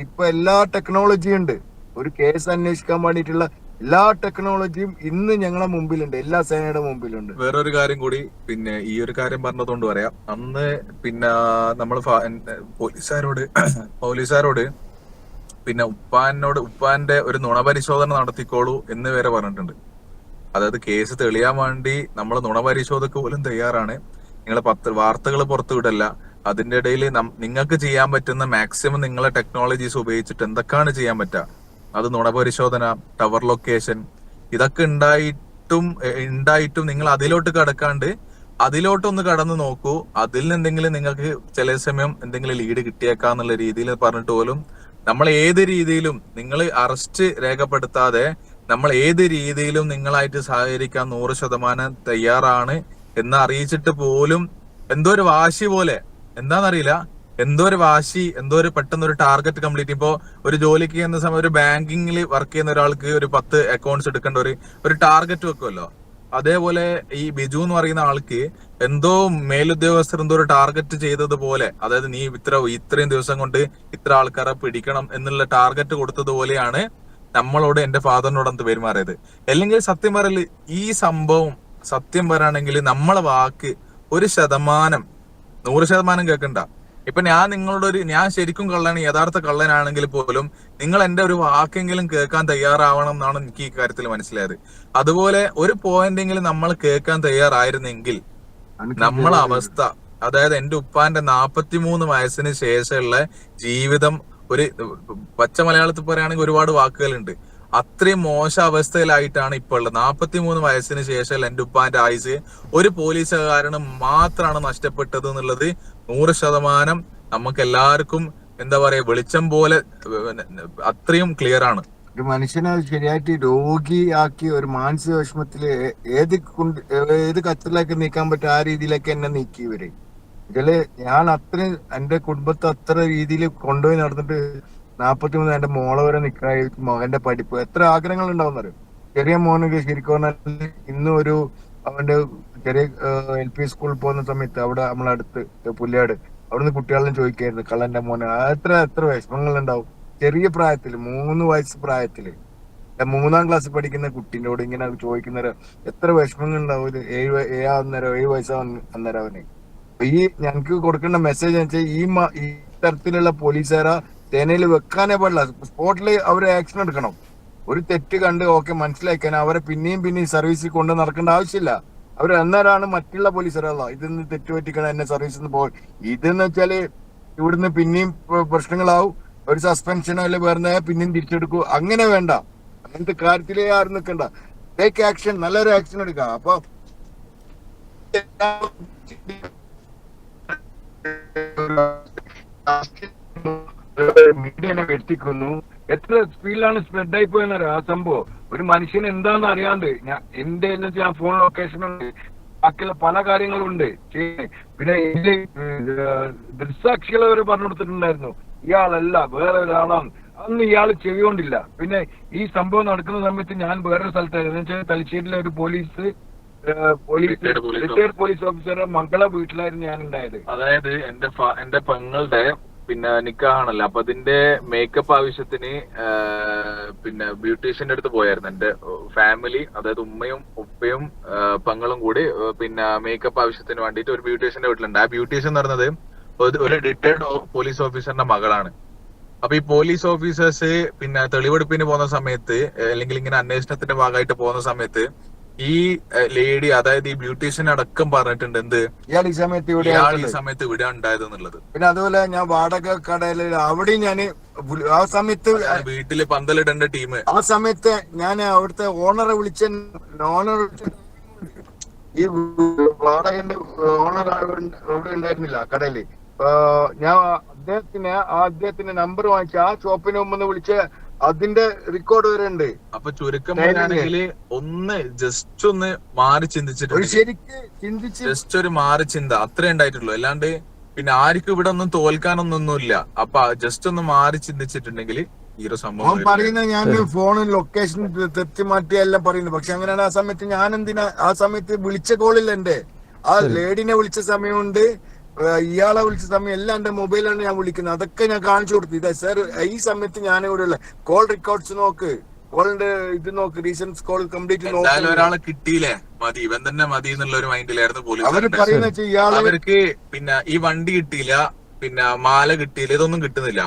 ഇപ്പൊ എല്ലാ ടെക്നോളജിയും ഉണ്ട്. ഒരു കേസ് അന്വേഷിക്കാൻ വേണ്ടിയിട്ടുള്ള എല്ലാ ടെക്നോളജിയും ഇന്ന് ഞങ്ങളുടെ മുമ്പിലുണ്ട്, എല്ലാ സേനയുടെ മുമ്പിലുണ്ട്. വേറൊരു കാര്യം കൂടി, പിന്നെ ഈ ഒരു കാര്യം പറഞ്ഞതുകൊണ്ട് പറയാം. അന്ന് പിന്നെ നമ്മൾ പോലീസുകാരോട് പിന്നെ ഉപ്പാന്റെ ഒരു നുണപരിശോധന നടത്തിക്കോളൂ എന്ന് വരെ പറഞ്ഞിട്ടുണ്ട്. അതായത് കേസ് തെളിയാൻ വേണ്ടി നമ്മൾ നുണപരിശോധനക്ക് പോലും തയ്യാറാണ്. നിങ്ങൾ വാർത്തകൾ പുറത്തു വിടല്ല. അതിന്റെ ഇടയിൽ നിങ്ങൾക്ക് ചെയ്യാൻ പറ്റുന്ന മാക്സിമം നിങ്ങളെ ടെക്നോളജീസ് ഉപയോഗിച്ചിട്ട് എന്തൊക്കെയാണ് ചെയ്യാൻ പറ്റുക, അത് നുണപരിശോധന, ടവർ ലൊക്കേഷൻ, ഇതൊക്കെ ഉണ്ടായിട്ടും നിങ്ങൾ അതിലോട്ട് കടക്കാണ്ട് അതിലോട്ടൊന്ന് കടന്നു നോക്കൂ. അതിൽ നിന്ന് എന്തെങ്കിലും നിങ്ങൾക്ക് ചില സമയം എന്തെങ്കിലും ലീഡ് കിട്ടിയേക്കാന്നുള്ള രീതിയിൽ പറഞ്ഞിട്ട് പോലും നമ്മൾ ഏത് രീതിയിലും നിങ്ങൾ അറസ്റ്റ് രേഖപ്പെടുത്താതെ നമ്മൾ ഏത് രീതിയിലും നിങ്ങളായിട്ട് സഹകരിക്കാൻ 100% തയ്യാറാണ് എന്ന് അറിയിച്ചിട്ട് പോലും എന്തോ ഒരു വാശി പോലെ, എന്താണെന്നറിയില്ല, എന്തോ ഒരു വാശി, എന്തോ ഒരു പെട്ടെന്ന് ഒരു ടാർഗറ്റ് കംപ്ലീറ്റ്. ഇപ്പോ ഒരു ജോലിക്ക് ചെയ്യുന്ന സമയം ഒരു ബാങ്കിങ്ങിൽ വർക്ക് ചെയ്യുന്ന ഒരാൾക്ക് ഒരു 10 അക്കൗണ്ട്സ് എടുക്കേണ്ട ഒരു ടാർഗറ്റ് വെക്കുമല്ലോ. അതേപോലെ ഈ ബിജു എന്ന് പറയുന്ന ആൾക്ക് എന്തോ മേലുദ്യോഗസ്ഥർ എന്തോ ഒരു ടാർഗറ്റ് ചെയ്തതുപോലെ, അതായത് നീ ഇത്രയും ദിവസം കൊണ്ട് ഇത്ര ആൾക്കാരെ പിടിക്കണം എന്നുള്ള ടാർഗറ്റ് കൊടുത്തതുപോലെയാണ് നമ്മളോട്, എന്റെ ഫാദറിനോട് അന്ന് പെരുമാറിയത്. അല്ലെങ്കിൽ സത്യം പറയല്, ഈ സംഭവം സത്യം പറയുകയാണെങ്കിൽ നമ്മളെ വാക്ക് 100% കേൾക്കണ്ട. ഇപ്പൊ ഞാൻ ഞാൻ ശരിക്കും കള്ളനാണ്, യഥാർത്ഥ കള്ളനാണെങ്കിൽ പോലും നിങ്ങൾ എന്റെ ഒരു വാക്കെങ്കിലും കേൾക്കാൻ തയ്യാറാവണം എന്നാണ് എനിക്ക് ഈ കാര്യത്തിൽ മനസ്സിലായത്. അതുപോലെ ഒരു പോയിന്റെങ്കിലും നമ്മൾ കേൾക്കാൻ തയ്യാറായിരുന്നെങ്കിൽ നമ്മളെ അവസ്ഥ, അതായത് എന്റെ ഉപ്പാന്റെ 43 വയസ്സിന് ശേഷമുള്ള ജീവിതം, ഒരു പച്ച മലയാളത്തിൽ പറയുകയാണെങ്കിൽ ഒരുപാട് വാക്കുകളുണ്ട്, അത്രയും മോശം അവസ്ഥയിലായിട്ടാണ് ഇപ്പോൾ ഉള്ളത്. 43 വയസ്സിന് ശേഷം എന്റെ ഉപ്പാന്റെ ആയുസ് ഒരു പോലീസുകാരന് മാത്രമാണ് നഷ്ടപ്പെട്ടത് എന്നുള്ളത് 100% നമുക്ക് എല്ലാവർക്കും എന്താ പറയാ വെളിച്ചം പോലെ അത്രയും ക്ലിയർ ആണ്. ഒരു മനുഷ്യനെ ശരിയായിട്ട് രോഗിയാക്കി ഒരു മാനസിക വിഷമത്തില് ഏത് കത്തിലേക്ക് നീക്കാൻ പറ്റും ആ രീതിയിലേക്ക് എന്നെ നീക്കി ഇവര്. ഇതില് ഞാൻ അത്രയും എന്റെ കുടുംബത്തെ അത്ര രീതിയിൽ കൊണ്ടുപോയി നടന്നിട്ട് 43 എന്റെ മോളെ വരെ നിക്കായി, മകന്റെ പഠിപ്പ്, എത്ര ആഗ്രഹങ്ങൾ ഉണ്ടാവുന്നറിയോ. ചെറിയ മോനൊക്കെ ശരിക്കും പറഞ്ഞാൽ ഇന്ന് അവന്റെ ചെറിയ LP സ്കൂളിൽ പോകുന്ന സമയത്ത് അവിടെ നമ്മളടുത്ത് പുല്ലിയാട് അവിടുന്ന് കുട്ടികളെല്ലാം ചോദിക്കായിരുന്നു കള്ളന്റെ മോനെ, എത്ര വിഷമങ്ങൾ ഉണ്ടാവും. ചെറിയ പ്രായത്തില് 3 വയസ്സ് പ്രായത്തില് 3ാം ക്ലാസ് പഠിക്കുന്ന കുട്ടീനോട് ഇങ്ങനെ ചോദിക്കുന്നവര് എത്ര വിഷമങ്ങൾ ഉണ്ടാവും. 7 വയസ്സാവുന്നേരം അവന്. ഈ ഞങ്ങൾക്ക് കൊടുക്കേണ്ട മെസ്സേജ് എന്ന് വെച്ചാൽ ഈ തരത്തിലുള്ള പോലീസുകാരെ സേനയിൽ വെക്കാനേ പാടില്ല. സ്പോട്ടില് അവര് ആക്ഷൻ എടുക്കണം. ഒരു തെറ്റ് കണ്ട് മനസ്സിലാക്കാൻ അവരെ പിന്നെയും സർവീസിൽ കൊണ്ട് നടക്കേണ്ട ആവശ്യമില്ല. അവർ അന്നേരമാണ് മറ്റുള്ള പോലീസുകാരല്ല ഇതെന്ന് തെറ്റ് പറ്റിക്കണം എന്നെ സർവീസിൽ നിന്ന് ഇതെന്ന് വെച്ചാല് ഇവിടുന്ന് പിന്നെയും പ്രശ്നങ്ങളാവും, ഒരു സസ്പെൻഷനോ അല്ലെ വേറെ പിന്നെയും തിരിച്ചെടുക്കൂ. അങ്ങനെ വേണ്ട, അങ്ങനത്തെ കാര്യത്തിലേ ആരും നിൽക്കണ്ട. ടേക്ക് ആക്ഷൻ, നല്ലൊരു ആക്ഷൻ എടുക്കാം. അപ്പൊ മീഡിയനെ വെട്ടിക്കുന്നു. എത്ര സ്പീഡിലാണ് സ്പ്രെഡ് ആയി പോയെന്നറിയാം ആ സംഭവം. ഒരു മനുഷ്യന് എന്താന്ന് അറിയാണ്ട് എന്റെ ഞാൻ ഫോൺ ലൊക്കേഷൻ ഉണ്ട്, ബാക്കിയുള്ള പല കാര്യങ്ങളുണ്ട്. പിന്നെ ഇതില് ദൃക്സാക്ഷികളെ വരെ പറഞ്ഞു കൊടുത്തിട്ടുണ്ടായിരുന്നു, ഇയാളല്ല വേറെ ഒരാളാണ്. അന്ന് ഇയാൾ ചെവികൊണ്ടില്ല. പിന്നെ ഈ സംഭവം നടക്കുന്ന സമയത്ത് ഞാൻ വേറൊരു സ്ഥലത്തായിരുന്നു. എന്ന് വെച്ചാൽ തലശ്ശേരിയിലെ ഒരു റിട്ടയർഡ് പോലീസ് ഓഫീസറുടെ മകളെ വീട്ടിലായിരുന്നു ഞാൻ ഉണ്ടായത്. അതായത് എന്റെ പെങ്ങളുടെ പിന്നെ നിക്കാഹാണല്ലോ, അപ്പൊ അതിന്റെ മേക്കപ്പ് ആവശ്യത്തിന് പിന്നെ ബ്യൂട്ടീഷ്യന്റെ അടുത്ത് പോയായിരുന്നു എന്റെ ഫാമിലി. അതായത് ഉമ്മയും ഉപ്പയും പെങ്ങളും കൂടി പിന്നെ മേക്കപ്പ് ആവശ്യത്തിന് വേണ്ടിയിട്ട് ഒരു ബ്യൂട്ടീഷ്യന്റെ വീട്ടിലുണ്ട്. ആ ബ്യൂട്ടീഷ്യൻ എന്ന് പറയുന്നത് ഒരു റിട്ടയർഡ് പോലീസ് ഓഫീസറിന്റെ മകളാണ്. അപ്പൊ ഈ പോലീസ് ഓഫീസേഴ്സ് പിന്നെ തെളിവെടുപ്പിന് പോകുന്ന സമയത്ത് അല്ലെങ്കിൽ ഇങ്ങനെ അന്വേഷണത്തിന്റെ ഭാഗമായിട്ട് പോകുന്ന സമയത്ത് ഈ ലേഡി, അതായത് ഈ ബ്യൂട്ടീഷ്യൻ അടക്കം പറഞ്ഞിട്ടുണ്ട് എന്ത് ഇയാൾ ഈ സമയത്ത് ഇവിടെ ഉണ്ടായത് എന്നുള്ളത്. പിന്നെ അതുപോലെ ഞാൻ വാടക കടയിൽ അവിടെയും ഞാൻ ആ സമയത്ത് വീട്ടില് പന്തലിടേണ്ട ടീം, ആ സമയത്ത് ഞാൻ അവിടുത്തെ ഓണറെ വിളിച്ച ഈ വാടകന്റെ ഓണർ അവിടെ ഉണ്ടായിരുന്നില്ല കടയില്. ഞാൻ അദ്ദേഹത്തിന്റെ നമ്പർ വാങ്ങിച്ച ആ ഷോപ്പിന് മുമ്പ് വിളിച്ച് അതിന്റെ റെക്കോർഡ് വരെ ഉണ്ട്. അപ്പൊ ചുരുക്കം പറയുകയാണെങ്കിൽ ഒന്ന് ജസ്റ്റ് ഒന്ന് മാറി ചിന്തിച്ചിട്ടുണ്ട്, ജസ്റ്റ് ഒരു മാറി ചിന്ത അത്രേ ഉണ്ടായിട്ടുള്ളൂ. അല്ലാണ്ട് പിന്നെ ആർക്കും ഇവിടെ ഒന്നും തോൽക്കാനൊന്നൊന്നുമില്ല. അപ്പൊ ജസ്റ്റ് ഒന്ന് മാറി ചിന്തിച്ചിട്ടുണ്ടെങ്കിൽ ഈ ഒരു സംഭവം പറയുന്നത് ഞാൻ ഫോണിൽ ലൊക്കേഷൻ തെറ്റി മാറ്റിയെല്ലാം പറയുന്നു. പക്ഷെ അങ്ങനെയാണ് ആ സമയത്ത് ഞാൻ എന്തിനാ ആ സമയത്ത് വിളിച്ച കോളില്ല, എന്റെ ആ ലേഡിനെ വിളിച്ച സമയമുണ്ട്, ഇയാളെ വിളിച്ച സമയം എല്ലാം എന്റെ മൊബൈലാണ് ഞാൻ വിളിക്കുന്നത്. അതൊക്കെ ഞാൻ കാണിച്ചു കൊടുത്തു. ഇതാ സാർ ഈ സമയത്ത് ഞാൻ ഇവിടെ ഉള്ള കോൾ റെക്കോർഡ്സ് നോക്ക്, കോളിന്റെ ഇത് നോക്ക്, റീസെന്റ് കോൾ കംപ്ലീറ്റ് നോക്ക്. ഒരാളെ കിട്ടിയില്ലേ മതി, ഇവൻ തന്നെ മതി എന്നുള്ള ഒരു മൈൻഡിലായിരുന്നു പോലീസ്. അവര് പറയുന്ന അവർക്ക് പിന്നെ ഈ വണ്ടി കിട്ടിയില്ല, പിന്നെ മാല കിട്ടിയില്ല, ഇതൊന്നും കിട്ടുന്നില്ല.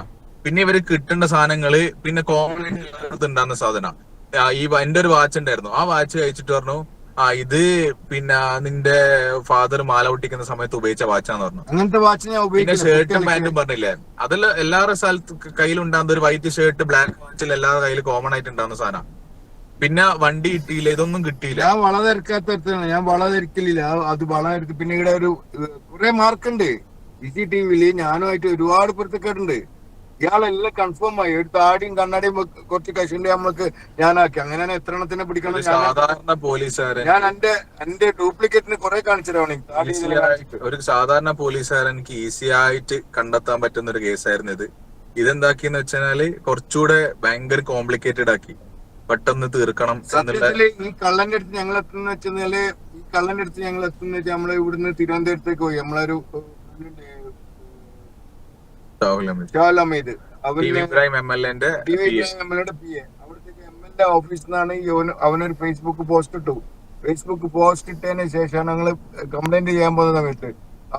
പിന്നെ ഇവര് കിട്ടേണ്ട സാധനങ്ങള് പിന്നെ കോമൺ ഉണ്ടാകുന്ന സാധനം. എന്റെ ഒരു വാച്ച് ഉണ്ടായിരുന്നു, ആ വാച്ച് കഴിച്ചിട്ട് പറഞ്ഞു ഇത് പിന്നെ നിന്റെ ഫാദർ മാല പൊട്ടിക്കുന്ന സമയത്ത് ഉപയോഗിച്ച വാച്ചാന്ന് പറഞ്ഞു. അങ്ങനത്തെ വാച്ച് ഞാൻ പിന്നെ ഷർട്ടും പാന്റും പറഞ്ഞില്ലേ, അതെല്ലാം എല്ലാവരുടെ സ്ഥലത്ത് കയ്യിലുണ്ടാകുന്ന ഒരു വൈറ്റ് ഷർട്ട് ബ്ലാക്ക് വാച്ചിൽ എല്ലാവരുടെ കയ്യിൽ കോമൺ ആയിട്ട് ഉണ്ടാകുന്ന സാധനം. പിന്നെ വണ്ടി കിട്ടിയില്ല, ഇതൊന്നും കിട്ടിയില്ല. ഞാൻ വളരെക്കാത്തടത്താണ്, ഞാൻ വളരെക്കലില്ല, അത് വളരെടുത്ത്. പിന്നെ ഇവിടെ ഒരു കുറെ മാർക്കുണ്ട് CCTV-ല്, ഞാനുമായിട്ട് ഒരുപാട് പൊരുത്തക്കേടുണ്ട്. ഇയാളെല്ലാം കൺഫേം ആയി. ഒരു താടിയും കണ്ണാടിയും കുറച്ച് കശുണ്ട് നമ്മൾക്ക് ഞാനാക്കി. അങ്ങനെയാണ് എത്ര എണ്ണത്തിനെ പിടിക്കണം. സാധാരണ പോലീസുകാരൻ ഞാൻ എന്റെ ഡ്യൂപ്ലിക്കേറ്റിന് കുറെ കാണിച്ചിട്ടാണ്. ഒരു സാധാരണ പോലീസുകാരനിക്ക് ഈസി ആയിട്ട് കണ്ടെത്താൻ പറ്റുന്ന ഒരു കേസായിരുന്നു ഇത്. ഇതെന്താക്കിന്ന് വെച്ചാല് കുറച്ചുകൂടെ ഭയങ്കര കോംപ്ലിക്കേറ്റഡ് ആക്കി, പെട്ടെന്ന് തീർക്കണം. സത്യത്തില് ഈ കള്ളന്റെ അടുത്ത് ഞങ്ങൾ എത്തുന്ന വെച്ചാല് നമ്മള് ഇവിടുന്ന് തിരുവനന്തപുരത്തേക്ക് പോയി. നമ്മളൊരു ഇബ്രാഹിം MLA അവിടത്തേക്ക് MLA ഓഫീസിൽ നിന്നാണ് അവനൊരു ഫേസ്ബുക്ക് പോസ്റ്റ് ഇട്ടു. ഫേസ്ബുക്ക് പോസ്റ്റ് ഇട്ടതിന് ശേഷമാണ് ഞങ്ങള് കംപ്ലൈന്റ് ചെയ്യാൻ പോകുന്ന സമയത്ത്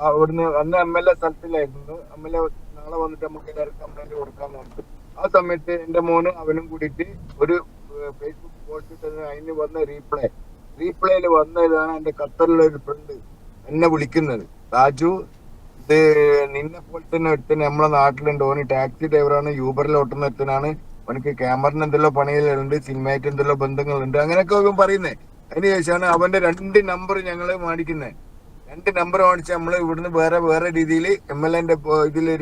അവിടുന്ന് അന്ന് MLA സ്ഥലത്തിലായിരുന്നു. MLA നാളെ വന്നിട്ട് നമുക്ക് എല്ലാവരും കംപ്ലൈന്റ് കൊടുക്കാന്ന് പറഞ്ഞു. ആ സമയത്ത് എന്റെ മോന് അവനും കൂടിയിട്ട് ഒരു ഫേസ്ബുക്ക് പോസ്റ്റ് ഇട്ടതിന് അതിന് വന്ന റീപ്ലേയിൽ വന്ന ഇതാണ് എന്റെ ഖത്തറിലെ ഒരു ഫ്രണ്ട് എന്നെ വിളിക്കുന്നത്. രാജു, ഇത് നിന്നെ പോലെ തന്നെ ഒരുത്തന് നമ്മളെ നാട്ടിലുണ്ട്, ഓന് ടാക്സി ഡ്രൈവറാണ്, യൂബറിൽ ഓട്ടുന്ന ഒരുത്തനാണ്, അവനക്ക് ക്യാമറിന് എന്തെല്ലോ പണികളുണ്ട്, സിനിമയായിട്ട് എന്തെല്ലോ ബന്ധങ്ങളുണ്ട്, അങ്ങനെയൊക്കെ അവൻ പറയുന്നേ. അതിന് ശേഷമാണ് അവന്റെ 2 നമ്പർ ഞങ്ങള് മേടിക്കുന്നത്. 2 നമ്പർ മേടിച്ച് നമ്മള് ഇവിടുന്ന് വേറെ രീതിയിൽ MLA-ന്റെ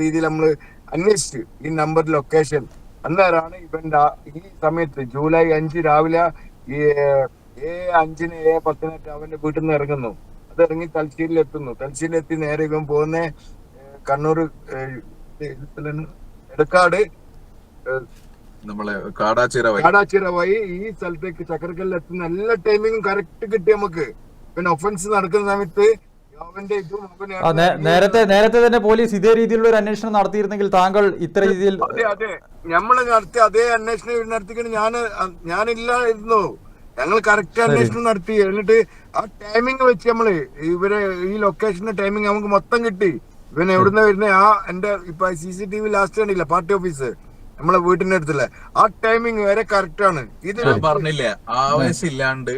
രീതിയിൽ നമ്മള് അന്വേഷിച്ചു ഈ നമ്പർ ലൊക്കേഷൻ. അന്നേരമാണ് ഇവന്റെ ഈ സമയത്ത് ജൂലൈ 5 രാവിലെ A5-ന് A10 അവന്റെ വീട്ടിൽ നിന്ന് ഇറങ്ങുന്നു. അത് ഇറങ്ങി തലശ്ശേരിയിലെത്തി നേരെ ഇവൻ പോകുന്ന കണ്ണൂർ എടക്കാട് നമ്മളെ കാടാച്ചിറ വഴി ഈ സ്ഥലത്തേക്ക് ചക്കരക്കല്ലിൽ എത്തുന്ന എല്ലാ ടൈമിങ്ങും കറക്റ്റ് കിട്ടി നമുക്ക്. പിന്നെ ഒഫൻസ് നടക്കുന്ന സമയത്ത് അവന്റെ നേരത്തെ തന്നെ പോലീസ് ഇതേ രീതിയിലുള്ള ഒരു അന്വേഷണം നടത്തിയിരുന്നെങ്കിൽ താങ്കൾ ഇത്ര രീതിയിൽ അതെ നമ്മള് നടത്തിയ അതേ അന്വേഷണം നടത്തിക്കൊണ്ട് ഞാനില്ലായിരുന്നു. ഞങ്ങൾ കറക്റ്റ് അന്വേഷണം നടത്തി. എന്നിട്ട് ആ ടൈമിങ് വെച്ച് നമ്മള് ഇവരെ ഈ ലൊക്കേഷന്റെ ടൈമിങ് നമുക്ക് മൊത്തം കിട്ടി. ഇവൻ എവിടുന്ന വരുന്ന എന്റെ ഇപ്പൊ CCTV ലാസ്റ്റ് കണ്ടില്ല, പാർട്ടി ഓഫീസ് നമ്മളെ വീട്ടിന്റെ അടുത്തുള്ള ആ ടൈമിങ് വരെ കറക്റ്റ് ആണ്. ഇത് പറഞ്ഞില്ലേ, ആവേശമില്ലാണ്ട്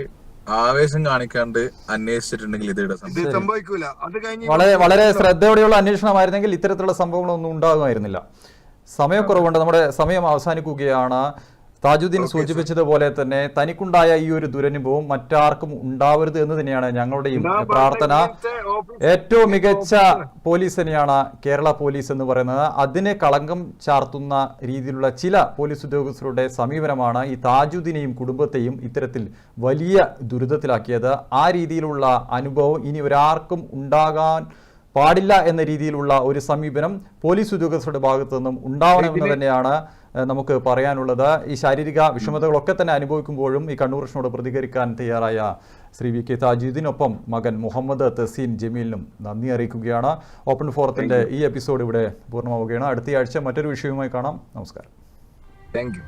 ആവേശം കാണിക്കാണ്ട് അന്വേഷിച്ചിട്ടുണ്ടെങ്കിൽ ഇതിടെ സംഭവിക്കൂല. അത് കഴിഞ്ഞ് വളരെ ശ്രദ്ധയോടെയുള്ള അന്വേഷണമായിരുന്നെങ്കിൽ ഇത്തരത്തിലുള്ള സംഭവങ്ങളൊന്നും ഉണ്ടാകുമായിരുന്നില്ല. സമയക്കുറവുണ്ട്, നമ്മുടെ സമയം അവസാനിക്കുകയാണ്. താജുദ്ദീൻ സൂചിപ്പിച്ചതുപോലെ തന്നെ തനിക്കുണ്ടായ ഈ ഒരു ദുരനുഭവം മറ്റാർക്കും ഉണ്ടാവരുത് എന്ന് തന്നെയാണ് ഞങ്ങളുടെയും പ്രാർത്ഥന. ഏറ്റവും മികച്ച പോലീസ് തന്നെയാണ് കേരള പോലീസ് എന്ന് പറയുന്നത്. അതിന് കളങ്കം ചാർത്തുന്ന രീതിയിലുള്ള ചില പോലീസ് ഉദ്യോഗസ്ഥരുടെ സമീപനമാണ് ഈ താജുദ്ദീനെയും കുടുംബത്തെയും ഇത്തരത്തിൽ വലിയ ദുരിതത്തിലാക്കിയത്. ആ രീതിയിലുള്ള അനുഭവം ഇനി ഒരാർക്കും ഉണ്ടാകാൻ പാടില്ല എന്ന രീതിയിലുള്ള ഒരു സമീപനം പോലീസ് ഉദ്യോഗസ്ഥരുടെ ഭാഗത്തു നിന്നും ഉണ്ടാവണമെന്ന് തന്നെയാണ് നമുക്ക് പറയാനുള്ളത്. ഈ ശാരീരിക വിഷമതകളൊക്കെ തന്നെ അനുഭവിക്കുമ്പോഴും ഈ കണ്ണൂർ വിഷനോട് പ്രതികരിക്കാൻ തയ്യാറായ ശ്രീ വി കെ താജുദ്ദീനൊപ്പം മകൻ മുഹമ്മദ് തസീൻ ജമീലിനും നന്ദി അറിയിക്കുകയാണ്. ഓപ്പൺ ഫോറത്തിന്റെ ഈ എപ്പിസോഡ് ഇവിടെ പൂർണ്ണമാവുകയാണ്. അടുത്തയാഴ്ച മറ്റൊരു വിഷയവുമായി കാണാം. നമസ്കാരം. Thank you.